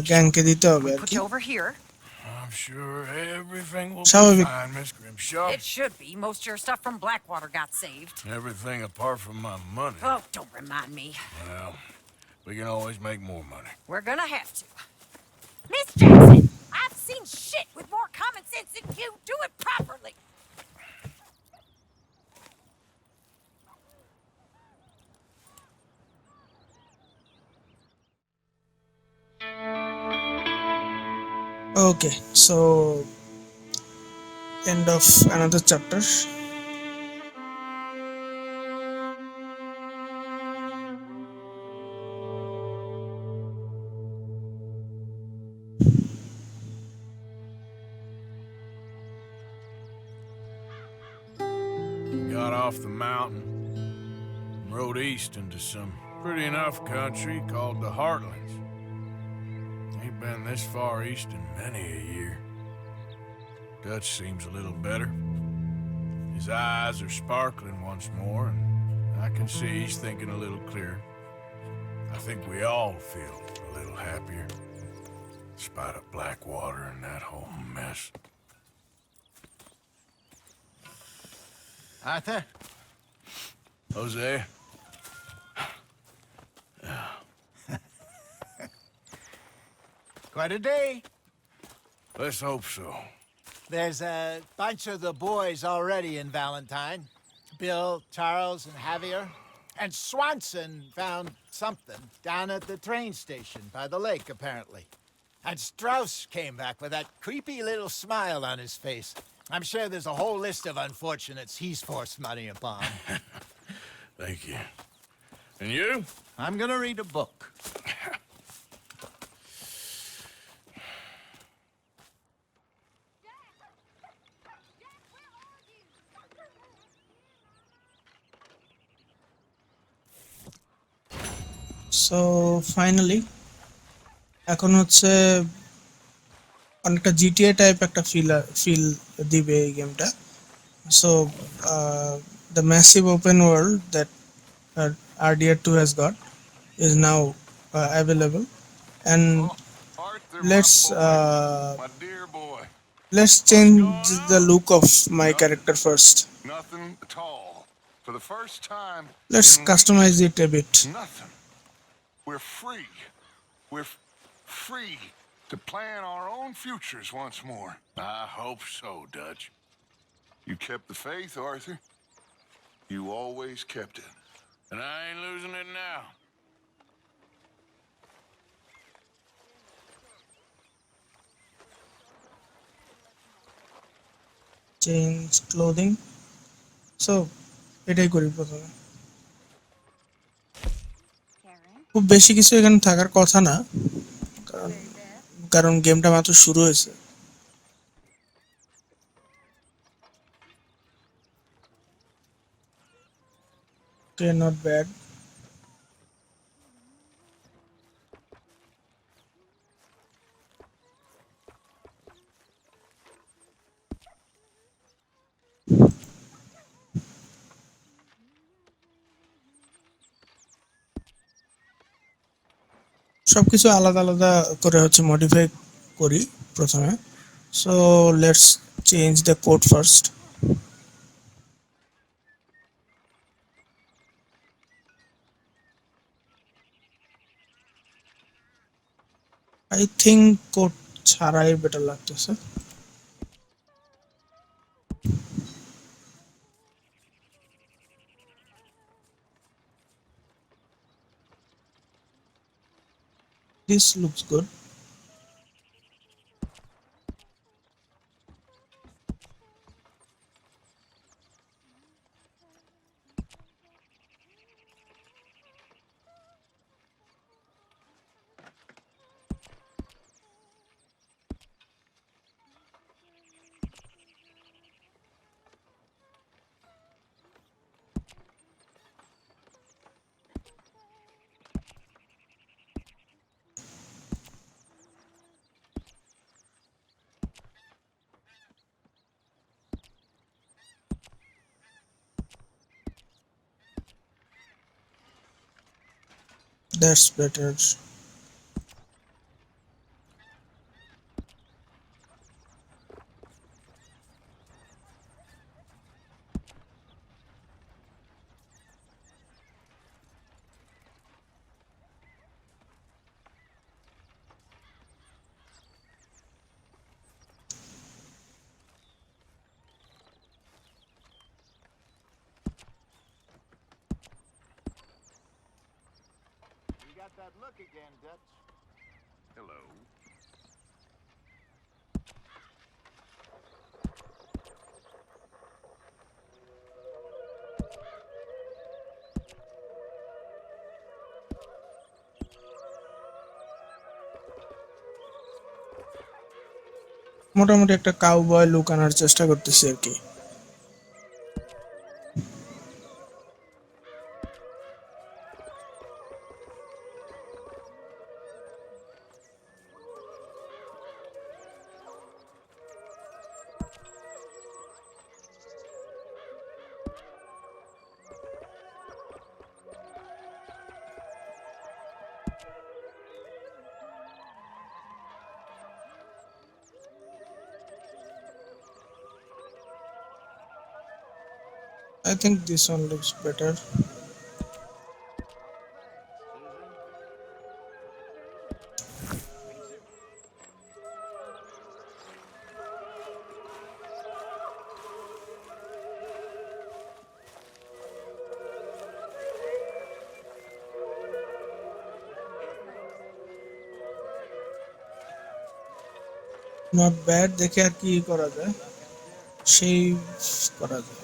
[SPEAKER 1] গ্যাংকে দিতে হবে আর
[SPEAKER 11] Put
[SPEAKER 1] কি।
[SPEAKER 11] you over here.
[SPEAKER 3] I'm sure everything will
[SPEAKER 1] স্বাভাবিক।
[SPEAKER 3] be fine, Miss Grimshaw.
[SPEAKER 11] It should be. Most of your stuff from Blackwater got saved.
[SPEAKER 3] Everything apart from my money.
[SPEAKER 11] Oh, don't remind me.
[SPEAKER 3] Well, we can always make more money.
[SPEAKER 11] We're gonna have to. Miss Jackson, I've seen shit with more common sense than you. Do it properly.
[SPEAKER 1] Okay, so end of another chapter.
[SPEAKER 3] Got off the mountain and rode east into some pretty enough country called the Heartlands. Ain't been this far east in many a year. Dutch seems a little better. His eyes are sparkling once more, and I can see he's thinking a little clearer. I think we all feel a little happier, in spite of Blackwater and that whole mess.
[SPEAKER 9] Arthur?
[SPEAKER 3] Jose?
[SPEAKER 9] Quite a day.
[SPEAKER 3] Let's hope so.
[SPEAKER 9] There's a bunch of the boys already in Valentine. Bill, Charles, and Javier. And Swanson found something down at the train station by the lake, apparently. And Strauss came back with that creepy little smile on his face. I'm sure there's a whole list of unfortunates he's forced money upon.
[SPEAKER 2] Thank you. And you?
[SPEAKER 9] I'm gonna read a book.
[SPEAKER 1] So finally এখন হচ্ছে অনেকটা GTA type একটা feel দিবে এই গেমটা। So the massive open world that RDR2 has got is now available, and
[SPEAKER 6] Oh, Arthur,
[SPEAKER 1] let's
[SPEAKER 6] my boy.
[SPEAKER 1] uh,
[SPEAKER 6] My dear boy.
[SPEAKER 1] let's
[SPEAKER 6] What's
[SPEAKER 1] change
[SPEAKER 6] going
[SPEAKER 1] the
[SPEAKER 6] on?
[SPEAKER 1] look of my
[SPEAKER 6] Nothing.
[SPEAKER 1] character first.
[SPEAKER 6] Nothing at all. For the first time
[SPEAKER 1] Let's
[SPEAKER 6] in
[SPEAKER 1] customize it a bit.
[SPEAKER 6] nothing. We're free. We're free to plan our own futures once more.
[SPEAKER 2] I hope so, Dutch.
[SPEAKER 6] You kept the faith, Arthur. You always kept it.
[SPEAKER 2] And I ain't losing it now.
[SPEAKER 1] Change clothing. So এটাই করি প্রথমে। খুব বেশি কিছু এখানে থাকার কথা না, কারণ কারণ গেমটা মাত্র শুরু হয়েছে। Okay, not bad. সবকিছু আলাদা আলাদা করে হচ্ছে মডিফাই করি প্রথমে। So let's change the code first. I think code ছাড়াই বেটার লাগতেছে। This looks good. That's better.
[SPEAKER 9] You got that look again, Dutch.
[SPEAKER 6] Hello.
[SPEAKER 1] মোটামুটি একটা কাউবয় লুক আনার চেষ্টা করতেছি আর কি। I think this one looks better. Not bad, দেখে আর কি করা যায়, সেই করা যায়।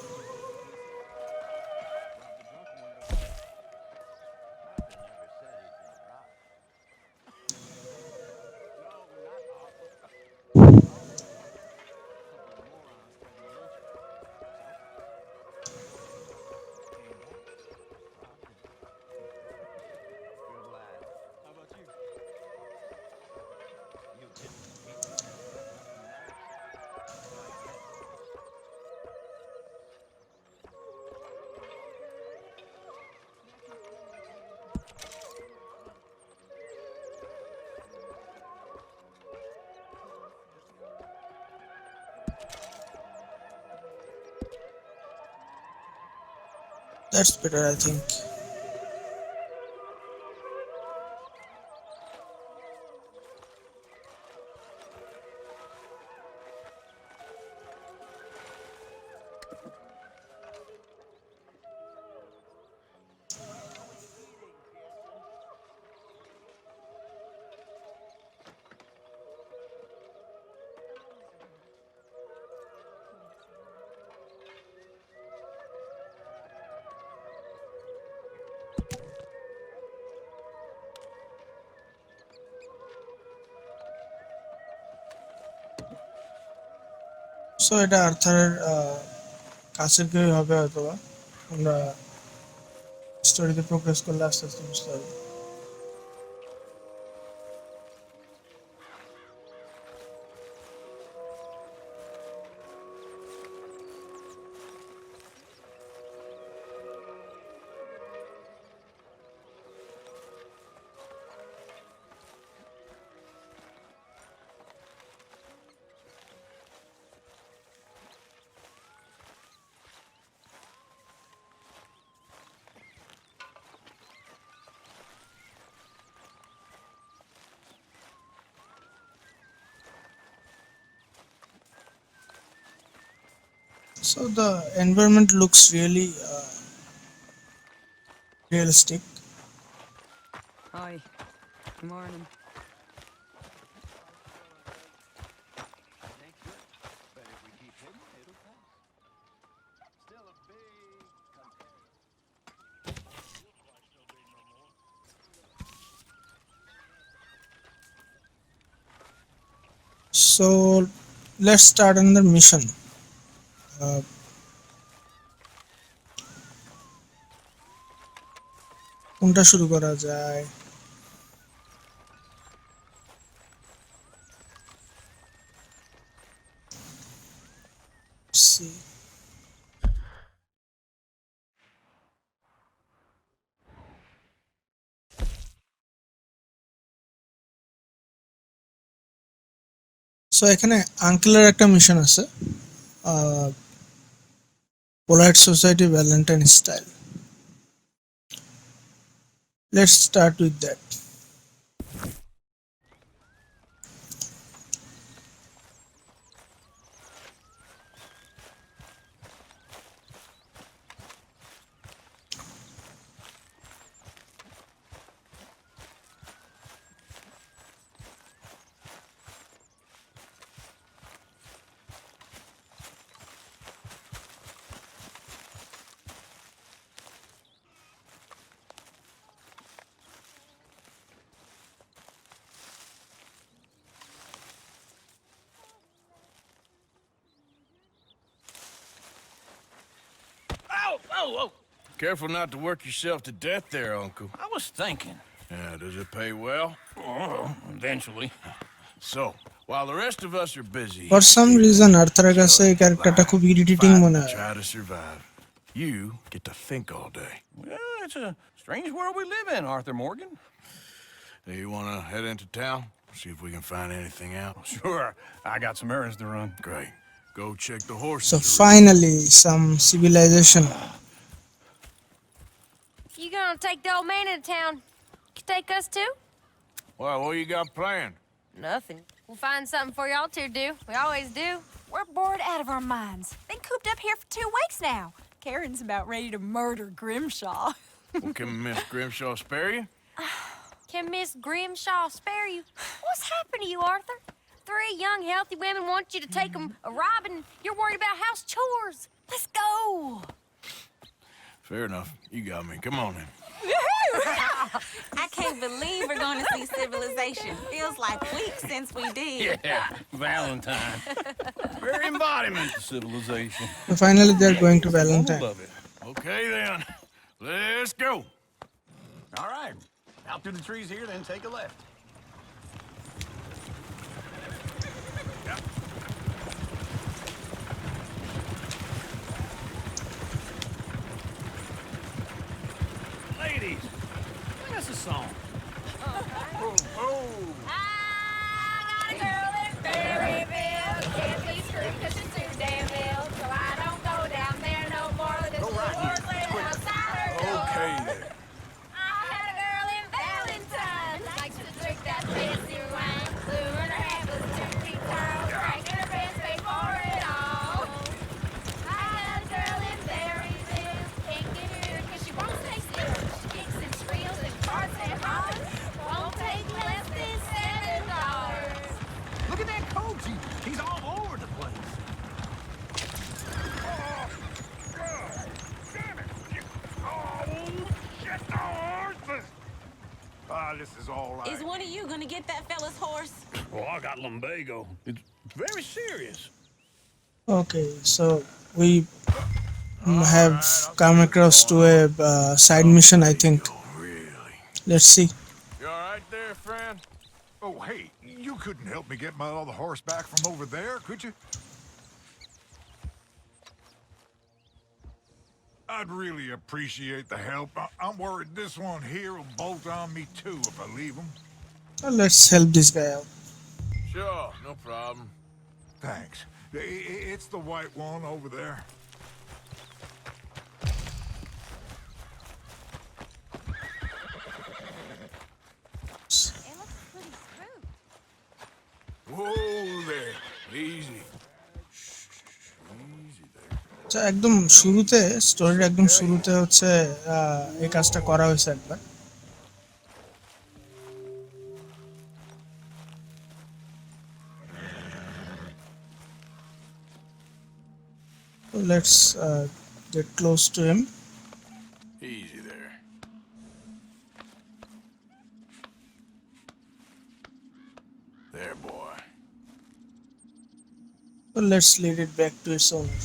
[SPEAKER 1] That's better, I think. So এটা আর্থারের কাছের কেউই হবে হয়তোবা, আমরা স্টোরিতে প্রোগ্রেস করলে আস্তে আস্তে বুঝতে পারবো। So the environment looks really realistic.
[SPEAKER 12] Hi. Morning.
[SPEAKER 1] So let's start another mission. Uh, কোনটা শুরু করা যায়? See. সো এখানে আঙ্কেলের একটা মিশন আছে, polite society Valentine style. Let's start with that.
[SPEAKER 5] Ow! Oh, oh!
[SPEAKER 3] Careful not to work yourself to death there, Uncle.
[SPEAKER 5] I was thinking.
[SPEAKER 3] Yeah, does it pay well?
[SPEAKER 5] Eventually.
[SPEAKER 3] So, while the rest of us are busy,
[SPEAKER 1] for some reason আর্থারের কাছে এই ক্যারেক্টারটা খুব irritating
[SPEAKER 3] fight
[SPEAKER 1] মনে
[SPEAKER 3] and
[SPEAKER 1] হয়।
[SPEAKER 3] try to survive. You get to think all day.
[SPEAKER 5] Well, it's a strange world we live in, Arthur Morgan.
[SPEAKER 3] Do you want to head into town? See if we can find anything out?
[SPEAKER 5] Sure, I got some errands to run.
[SPEAKER 3] Great. Go check the horses.
[SPEAKER 1] So finally some civilization.
[SPEAKER 11] You gonna take the old man into town? You take us too?
[SPEAKER 3] Well, what you got planned?
[SPEAKER 11] Nothing. We'll find something for y'all to do. We always do.
[SPEAKER 13] We're bored out of our minds. Been cooped up here for 2 weeks now. Karen's about ready to murder Grimshaw.
[SPEAKER 3] Well, can Miss Grimshaw spare you?
[SPEAKER 11] Can Miss Grimshaw spare you? What's happened to you, Arthur? three young, healthy women want you to take them a robbing. You're worried about house chores. Let's go.
[SPEAKER 3] Fair enough. You got me. Come on then.
[SPEAKER 13] I can't believe we're going to see civilization. Feels like weeks since we did.
[SPEAKER 2] Yeah, Valentine. Very embodiment of civilization.
[SPEAKER 1] So finally, they're going to Valentine.
[SPEAKER 2] Love it.
[SPEAKER 3] Okay then. Let's go.
[SPEAKER 2] All right. Out through the trees here, then take a left. Ladies, sing us a song.
[SPEAKER 11] I got a girl in Berryville. Can't be screwed 'cause she's too damn ill. So I don't go down there no more. This little horse laying outside her door.
[SPEAKER 3] Okay then.
[SPEAKER 11] I had a girl in Valentine. Likes to drink that fancy wine. Blue in her head was 2 feet tall. Cranking her pants, paid for it all. I had a girl in Berryville. Can't get her 'cause she won't stay still. She kicks and squeals and farts and hollers. Won't take less than $7.
[SPEAKER 2] Look at that coach. He's all over the place.
[SPEAKER 6] Damn it! Oh, shit, the horses! This is all right.
[SPEAKER 13] Is one of you going to get that fella's horse?
[SPEAKER 2] Oh, I got lumbago. It's very serious.
[SPEAKER 1] Okay, so we have come across to a side mission, I think.
[SPEAKER 3] Really?
[SPEAKER 1] Let's see.
[SPEAKER 3] You all right there, friend?
[SPEAKER 6] Oh, hey, you couldn't help me get my other horse back from over there, could you? I'd really appreciate the help. I'm worried this one here will bolt on me too if I leave him.
[SPEAKER 1] Well, let's help this guy out.
[SPEAKER 3] Sure, no problem.
[SPEAKER 6] Thanks. It's the white one over there.
[SPEAKER 11] It looks pretty smooth.
[SPEAKER 3] Whoa there. Easy. Easy there.
[SPEAKER 1] আচ্ছা একদম শুরুতে স্টোরির একদম শুরুতে হচ্ছে এই কাজটা করা হয়েছে একবার let's get close to him.
[SPEAKER 3] Easy there. There, boy.
[SPEAKER 1] So let's lead it back to its owner.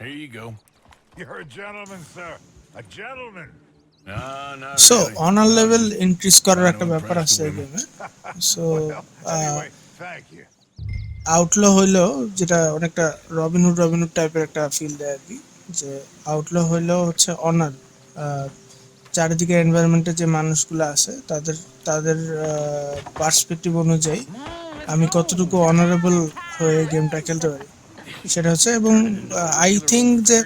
[SPEAKER 3] Here you go.
[SPEAKER 6] You're a gentleman, sir. A gentleman.
[SPEAKER 3] No, not
[SPEAKER 1] So
[SPEAKER 3] really.
[SPEAKER 1] honor level increase করার
[SPEAKER 3] Trying
[SPEAKER 1] একটা
[SPEAKER 3] to
[SPEAKER 1] ব্যাপার
[SPEAKER 3] impress
[SPEAKER 1] আছে
[SPEAKER 3] the
[SPEAKER 1] এই
[SPEAKER 3] women.
[SPEAKER 1] গেমে so
[SPEAKER 6] Anyway, thank you.
[SPEAKER 1] Outlaw হইলো যেটা অনেকটা Robin Hood টাইপের একটা ফিল দেয় আর কি যে আউটলো হইলো হচ্ছে অনার চারিদিকে এনভায়রনমেন্টে যে মানুষগুলো আছে তাদের তাদের পার্সপেক্টিভ অনুযায়ী আমি কতটুকু অনারেবল হয়ে গেমটা খেলতে পারি সেটা হচ্ছে এবং আই থিঙ্ক যে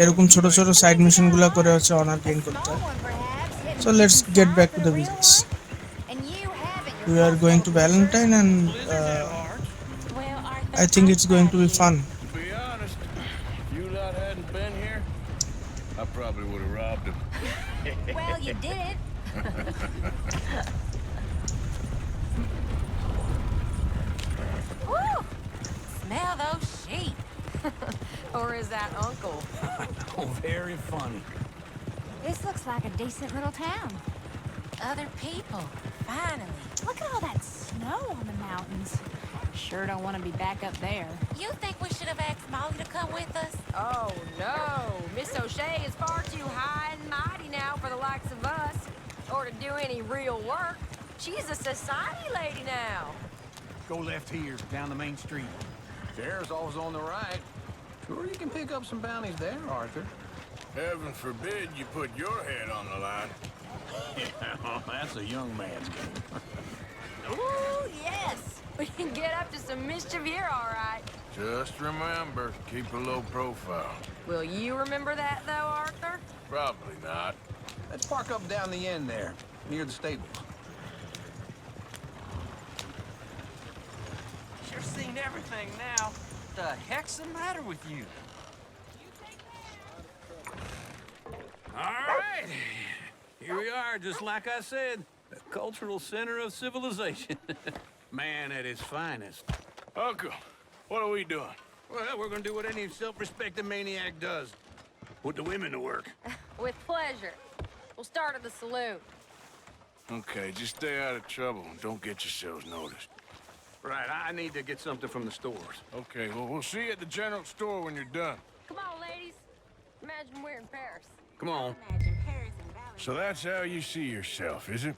[SPEAKER 1] এরকম ছোট ছোট সাইড মিশনগুলো করে হচ্ছে অনার গেইন করতে হয় so let's get back to the business we are going to Valentine and I think it's going to be fun.
[SPEAKER 2] To be honest, if you lot hadn't been here, I probably would have robbed him.
[SPEAKER 11] Well, you did. Woo! Smell those sheep.
[SPEAKER 13] Or is that Uncle?
[SPEAKER 2] Oh, very funny.
[SPEAKER 11] This looks like a decent little town. Other people, finally. Look at all that snow on the mountains.
[SPEAKER 13] Sure don't want to be back up there.
[SPEAKER 11] You think we should have asked Molly to come with us?
[SPEAKER 13] Oh, no. Miss O'Shea is far too high and mighty now for the likes of us. Or to do any real work. She's a society lady now.
[SPEAKER 2] Go left here, down the main street. There's always on the right. Sure, you can pick up some bounties there, Arthur.
[SPEAKER 3] Heaven forbid you put your head on the line.
[SPEAKER 5] Yeah, that's a young man's game.
[SPEAKER 13] Ooh, yes. We can get up to some mischief here, all right.
[SPEAKER 3] Just remember, keep a low profile.
[SPEAKER 13] Will you remember that, though, Arthur?
[SPEAKER 3] Probably not.
[SPEAKER 5] Let's park up down the end there, near the stables.
[SPEAKER 10] Sure seen everything now. The heck's the matter with you?
[SPEAKER 4] All right. Here we are, just like I said. The cultural center of civilization. Man at his finest.
[SPEAKER 3] Uncle, what are we doing?
[SPEAKER 4] Well, we're gonna do what any self-respecting maniac does. Put the women to work.
[SPEAKER 13] With pleasure. We'll start at the saloon.
[SPEAKER 3] Okay, just stay out of trouble and don't get yourselves noticed.
[SPEAKER 4] Right, I need to get something from the stores.
[SPEAKER 3] Okay, well, we'll see you at the general store when you're done.
[SPEAKER 13] Come on, ladies. Imagine we're in Paris.
[SPEAKER 4] Come on.
[SPEAKER 3] So that's how you see yourself, is it?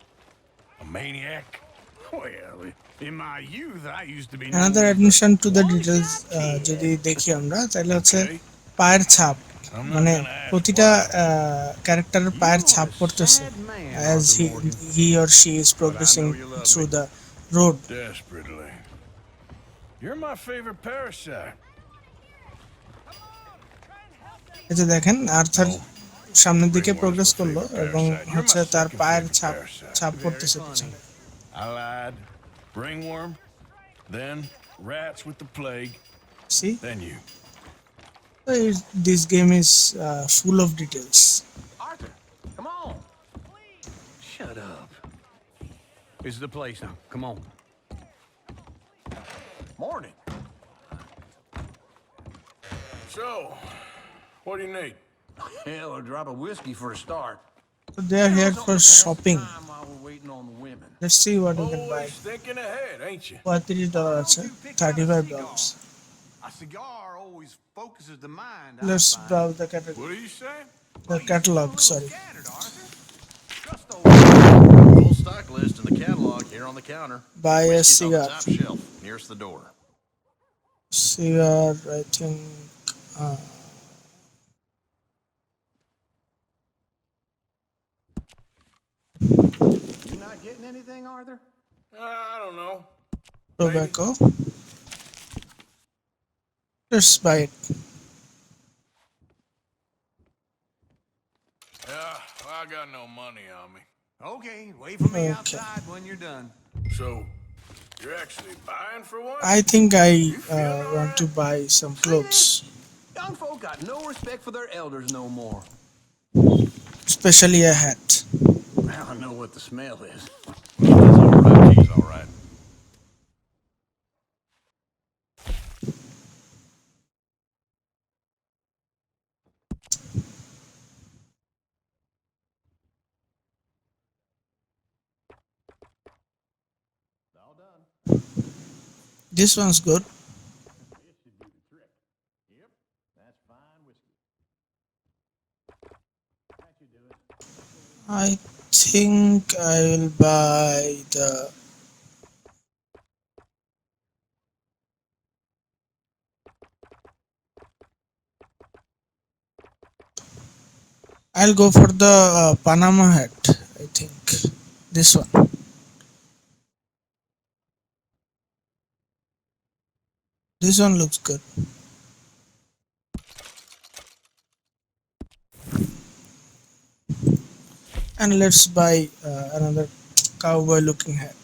[SPEAKER 3] A maniac?
[SPEAKER 4] Well, in my youth, I used to be...
[SPEAKER 1] another admission to the details যদি দেখি আমরা তাহলে হচ্ছে পায়ের ছাপ মানে প্রতিটা ক্যারেক্টারের পায়ের ছাপ পড়তেছে as he or she is progressing through the road.
[SPEAKER 3] Desperately. You're my favorite parasite.
[SPEAKER 1] এই যে দেখেন আর্থার সামনের দিকে প্রোগ্রেস করলো এবং হচ্ছে তার পায়ের ছাপ পড়তেছে পিছনে.
[SPEAKER 3] I lied. Ringworm, then rats with the plague,
[SPEAKER 1] See?
[SPEAKER 3] then you.
[SPEAKER 1] This game is full of details.
[SPEAKER 5] Arthur, come on.
[SPEAKER 4] Shut up. This is the place now. Come on.
[SPEAKER 5] Morning.
[SPEAKER 3] So, what do you need?
[SPEAKER 5] Hell, a drop of whiskey for a start.
[SPEAKER 1] So they are here for shopping.
[SPEAKER 5] Time while we're waiting on the women.
[SPEAKER 1] Let's see what we can buy.
[SPEAKER 3] Always thinking ahead, ain't you?
[SPEAKER 1] $35 আছে, $35.
[SPEAKER 4] A cigar always focuses the mind.
[SPEAKER 1] Let's browse the catalog.
[SPEAKER 3] What are you saying?
[SPEAKER 1] The catalog, sorry.
[SPEAKER 14] Full stock list in the catalog here on the counter.
[SPEAKER 1] Buy a
[SPEAKER 14] Whiskey's on the
[SPEAKER 1] cigar.
[SPEAKER 14] top shelf, nearest the door.
[SPEAKER 1] Cigar, I think.
[SPEAKER 5] You not getting anything, Arthur?
[SPEAKER 3] I don't know.
[SPEAKER 1] Tobacco. Let's buy it.
[SPEAKER 3] Yeah, well, I got no money on me.
[SPEAKER 4] Okay, wait for me
[SPEAKER 1] Okay.
[SPEAKER 4] outside when you're done.
[SPEAKER 3] So, you're actually buying for one?
[SPEAKER 1] I think I want to buy some clothes,
[SPEAKER 5] Young folk got no respect for their elders no more.
[SPEAKER 1] especially a hat.
[SPEAKER 5] Now I know what the smell is.
[SPEAKER 14] That's all right. He's all right.
[SPEAKER 1] This one's good. I think I will buy the I'll go for the Panama hat. I think this one. This one looks good. And let's buy another cowboy looking hat.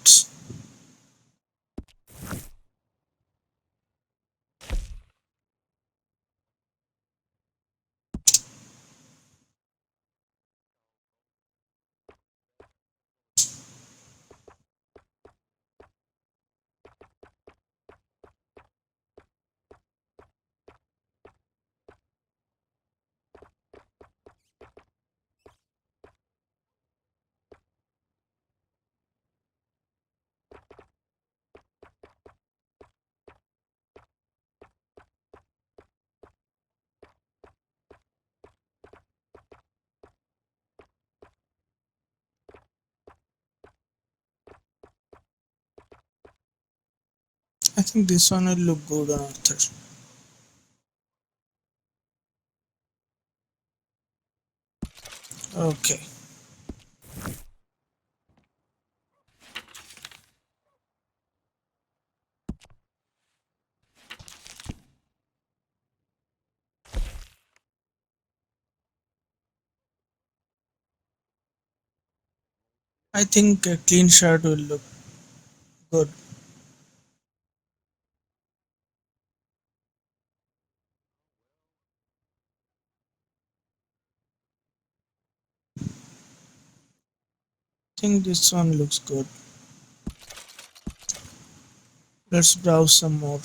[SPEAKER 1] I think this one will look good on Arthur. Okay. I think a clean shirt will look good. I think this one looks good. Let's browse some more.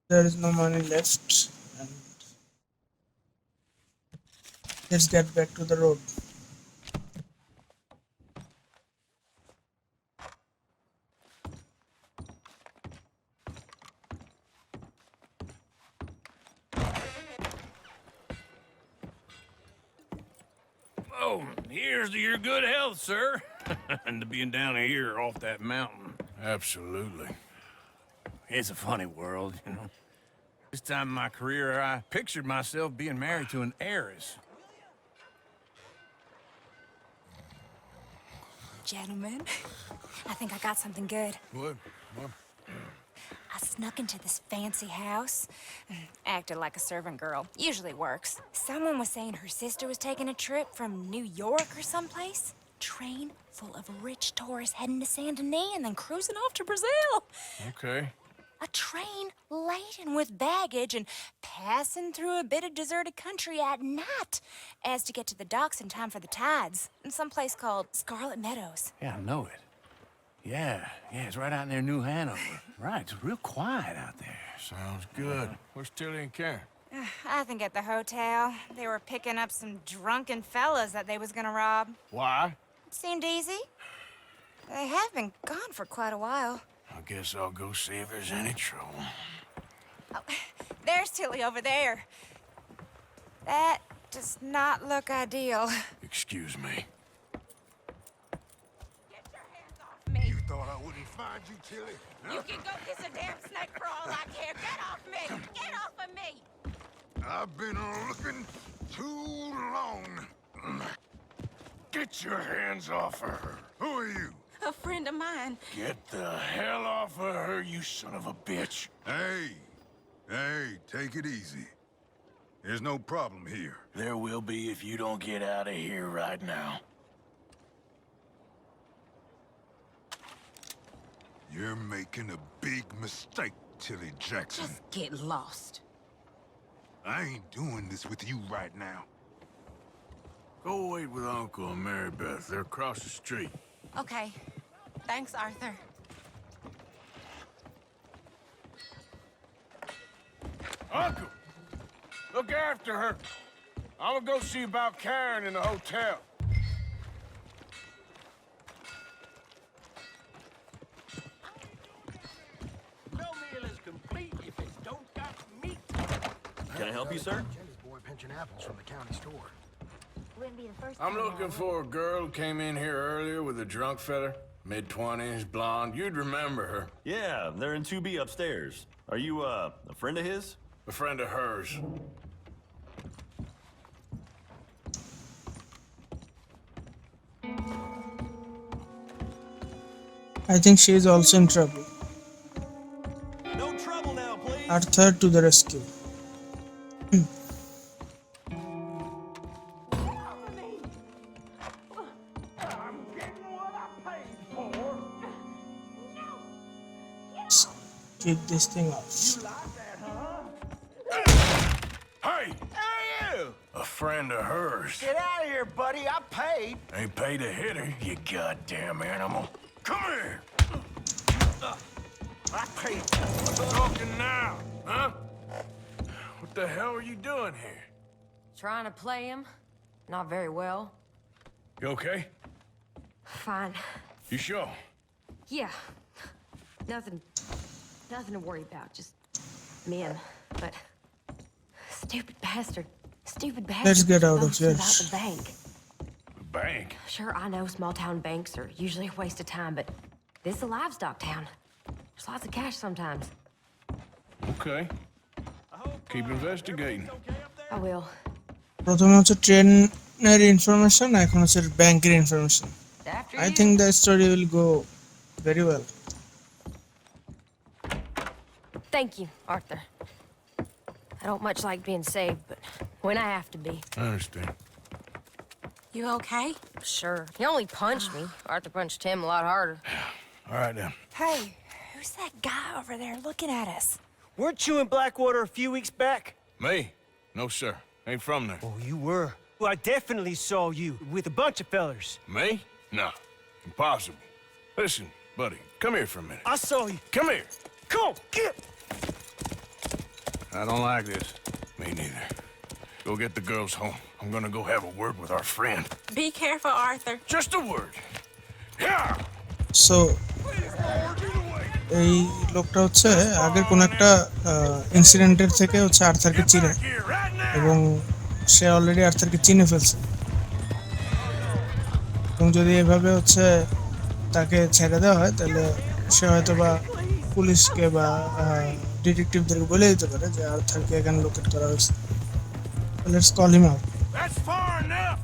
[SPEAKER 1] There is no money left, and let's get back to the road.
[SPEAKER 3] Oh, here's to your good health, sir. And to being down here off that mountain. Absolutely. It's a funny world, you know. This time in my career, I pictured myself being married to an heiress.
[SPEAKER 11] Gentlemen, I think I got something good.
[SPEAKER 3] What?
[SPEAKER 11] I snuck into this fancy house, acted like a servant girl. Usually works. Someone was saying her sister was taking a trip from New York or someplace. Train full of rich tourists heading to Saint Denis and then cruising off to Brazil.
[SPEAKER 3] Okay.
[SPEAKER 11] A train laden with baggage and passing through a bit of deserted country at night as to get to the docks in time for the tides in some place called Scarlet Meadows.
[SPEAKER 3] Yeah, I know it. Yeah, it's right out near New Hanover. Right, it's real quiet out there. Sounds good. Where's Tilly and Karen?
[SPEAKER 11] I think at the hotel. They were picking up some drunken fellas that they was gonna rob.
[SPEAKER 3] Why?
[SPEAKER 11] It seemed easy. They have been gone for quite a while.
[SPEAKER 3] I guess I'll go see if there's any trouble.
[SPEAKER 11] Oh, there's Tilly over there. That does not look ideal.
[SPEAKER 3] Excuse me.
[SPEAKER 11] Me.
[SPEAKER 6] You thought I wouldn't find you, Tilly?
[SPEAKER 11] You can go kiss a damn snake for all I care. Get off me! Get off of me!
[SPEAKER 6] I've been looking too long.
[SPEAKER 3] Get your hands off of her.
[SPEAKER 6] Who are you?
[SPEAKER 11] A friend of mine.
[SPEAKER 3] Get the hell off of her, you son of a bitch.
[SPEAKER 6] Hey, take it easy. There's no problem here.
[SPEAKER 3] There will be if you don't get out of here right now.
[SPEAKER 6] You're making a big mistake, Tilly Jackson.
[SPEAKER 11] Just get lost.
[SPEAKER 6] I ain't doing this with you right now.
[SPEAKER 3] Go wait with Uncle and Mary Beth. They're across the street.
[SPEAKER 11] Okay. Thanks, Arthur.
[SPEAKER 3] Uncle! Look after her. I'm gonna go see about Karen in the hotel.
[SPEAKER 7] No meal is complete if it don't got meat.
[SPEAKER 14] Can I help you, sir?
[SPEAKER 10] Jenny's boy pinching apples from the county store.
[SPEAKER 11] Wouldn't be the first
[SPEAKER 3] I'm
[SPEAKER 11] time
[SPEAKER 3] looking for a girl who came in here earlier with a drunk fella. Mid-20s, blonde. You'd remember her.
[SPEAKER 14] Yeah, they're in 2B upstairs. Are you, a friend of his?
[SPEAKER 3] A friend of hers.
[SPEAKER 1] I think she is also in trouble.
[SPEAKER 14] No trouble now, please.
[SPEAKER 1] Arthur to the rescue.
[SPEAKER 7] I'm getting what I paid for.
[SPEAKER 1] Keep this thing off.
[SPEAKER 7] You like that, huh?
[SPEAKER 3] Hey!
[SPEAKER 7] Hey, you!
[SPEAKER 3] A friend of hers.
[SPEAKER 7] Get out of here, buddy. I paid.
[SPEAKER 3] Ain't paid to hit her, you goddamn animal. Come here.
[SPEAKER 7] I paid.
[SPEAKER 3] Talking now, huh? What the hell are you doing here?
[SPEAKER 13] Trying to play him? Not very well.
[SPEAKER 3] You okay?
[SPEAKER 13] Fine.
[SPEAKER 3] You sure?
[SPEAKER 13] Yeah. Nothing to worry about. Just men. But stupid bastard.
[SPEAKER 1] Let's get out of
[SPEAKER 13] boasts
[SPEAKER 1] here.
[SPEAKER 13] about the bank.
[SPEAKER 3] The bank?
[SPEAKER 13] Sure, I know small town banks are usually a waste of time, but this is a livestock town. There's lots of cash sometimes.
[SPEAKER 3] Okay. Keep investigating.
[SPEAKER 13] I will.
[SPEAKER 1] প্রথমে হচ্ছে ট্রেনের information, এখন হচ্ছে ব্যাংকের information.
[SPEAKER 13] After
[SPEAKER 1] I
[SPEAKER 13] you.
[SPEAKER 1] think the story will go very well.
[SPEAKER 13] Thank you, Arthur. I don't much like being saved, but when I have to be.
[SPEAKER 3] I understand.
[SPEAKER 13] You okay? Sure. He only punched me. Arthur punched him a lot harder.
[SPEAKER 3] All right, then.
[SPEAKER 15] Hey, who's that guy over there looking at us?
[SPEAKER 10] Weren't you in Blackwater a few weeks back?
[SPEAKER 3] Me? No, sir. Ain't from there.
[SPEAKER 10] Oh, you were. Well, I definitely saw you with a bunch of fellers.
[SPEAKER 3] Me? No. Impossible. Listen, buddy, come here for a minute.
[SPEAKER 10] I saw you.
[SPEAKER 3] Come here.
[SPEAKER 10] Come on, get.
[SPEAKER 3] I don't like this. Me neither. Go get the girls home. I'm gonna go have a word with our friend.
[SPEAKER 15] Be careful, Arthur.
[SPEAKER 3] Just a word. Yeah.
[SPEAKER 1] So এই লোকটা হচ্ছে আগের কোন একটা ইনসিডেন্টের থেকে হচ্ছে আর্থারকে চিনে, এবং সে অলরেডি আর্থারকে চিনে ফেলছে, এবং যদি এভাবে হচ্ছে তাকে ছেড়ে দেওয়া হয় তাহলে সে হয়তো বা পুলিশকে বা ডিটেকটিভদেরকে বলে দিতে পারে যে আর্থারকে এখানে লোকেট করা হয়েছে। Let's call him out.
[SPEAKER 3] That's far enough.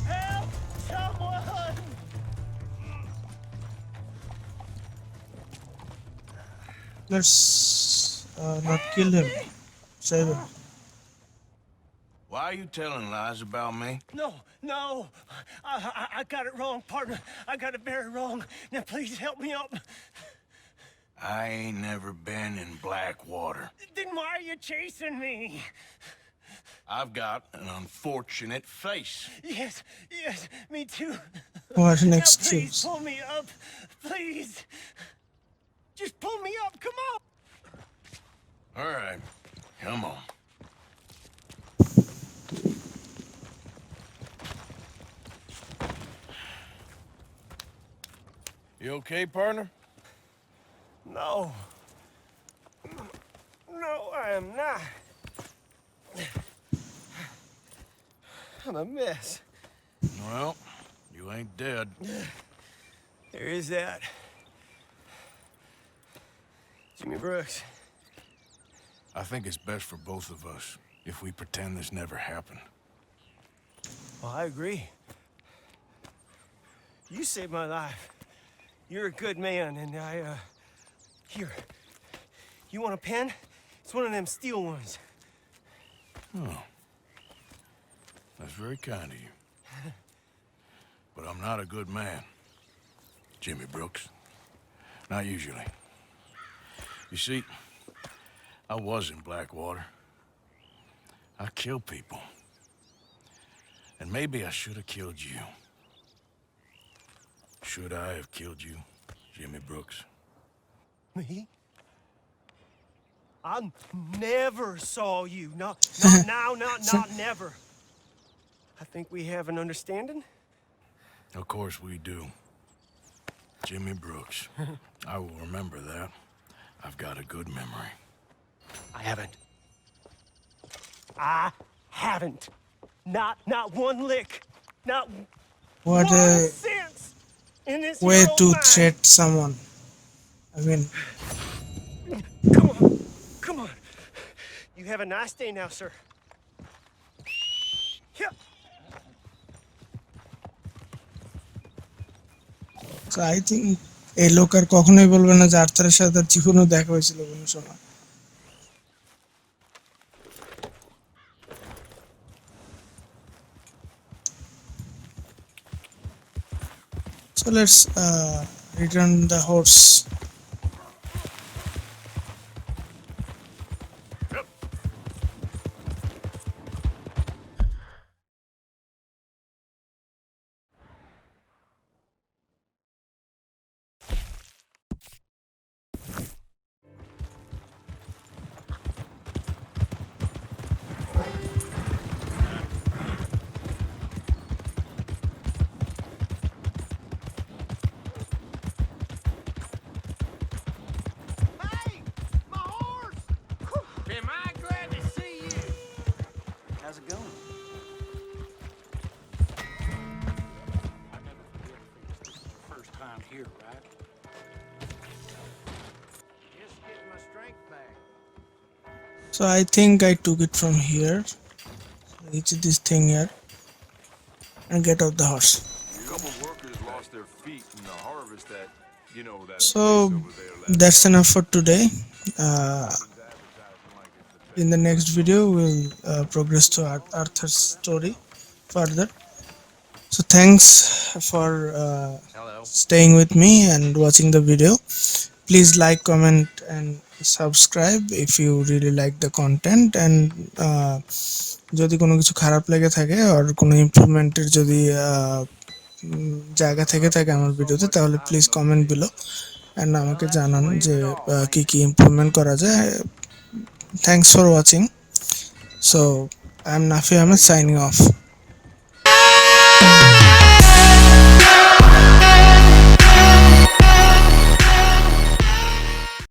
[SPEAKER 10] Help! Someone!
[SPEAKER 1] Let's not kill him. Save him.
[SPEAKER 3] Why are you telling lies about me?
[SPEAKER 10] No. I got it wrong, partner. I got it very wrong. Now, please help me up.
[SPEAKER 3] I ain't never been in Blackwater.
[SPEAKER 10] Then why are you chasing me?
[SPEAKER 3] I've got an unfortunate face.
[SPEAKER 10] Yes, me too.
[SPEAKER 1] What an
[SPEAKER 10] Now,
[SPEAKER 1] excuse.
[SPEAKER 10] please pull me up. Please. Just pull me up. Come on.
[SPEAKER 3] All right, come on. You okay, partner?
[SPEAKER 10] No. No, I am not. I'm a mess.
[SPEAKER 3] Well, you ain't dead.
[SPEAKER 10] There is that. Jimmy Brooks.
[SPEAKER 3] I think it's best for both of us if we pretend this never happened.
[SPEAKER 10] Well, I agree. You saved my life. You're a good man, and here. You want a pen? It's one of them steel ones.
[SPEAKER 3] Oh. That's very kind of you. But I'm not a good man, Jimmy Brooks. Not usually. You see, I was in Blackwater. I killed people. And maybe I should have killed you. Should I have killed you, Jimmy Brooks?
[SPEAKER 10] Me? I never saw you. Not now, not never. I think we have an understanding.
[SPEAKER 3] Of course we do. Jimmy Brooks. I will remember that. I've got a good memory.
[SPEAKER 10] I haven't. Not one lick. Not
[SPEAKER 1] What
[SPEAKER 10] one
[SPEAKER 1] a
[SPEAKER 10] sense in this
[SPEAKER 1] way
[SPEAKER 10] here old
[SPEAKER 1] to
[SPEAKER 10] mind.
[SPEAKER 1] threat someone. I mean,
[SPEAKER 10] Come on. You have a nice day now, sir. Yeah.
[SPEAKER 1] so I think এই লোক আর কখনোই বলবে না যে আর্থারের সাথে তার জীবনেও দেখা হয়েছিল কোনো সময়। So let's return the horse.
[SPEAKER 5] here, right?
[SPEAKER 7] Just getting my strength back.
[SPEAKER 1] So I think I took it from here. Reach this thing here and get off the horse.
[SPEAKER 16] A couple workers lost their feet in the harvest at, you know, that place
[SPEAKER 1] So
[SPEAKER 16] over there last
[SPEAKER 1] that's
[SPEAKER 16] summer.
[SPEAKER 1] enough for today. In the next video, we'll progress to Arthur's story further. So thanks for staying with me and watching the video. Please like, comment, and subscribe if you really like the content. And যদি কোনো কিছু খারাপ লেগে থাকে আর কোনো ইমপ্রুভমেন্টের যদি জায়গা থেকে থাকে আমার ভিডিওতে, তাহলে প্লিজ কমেন্ট বিলো অ্যান্ড আমাকে জানান যে কি কি ইমপ্রুভমেন্ট করা যায়। Thanks for watching. So I'm Nafi Ahmed signing off.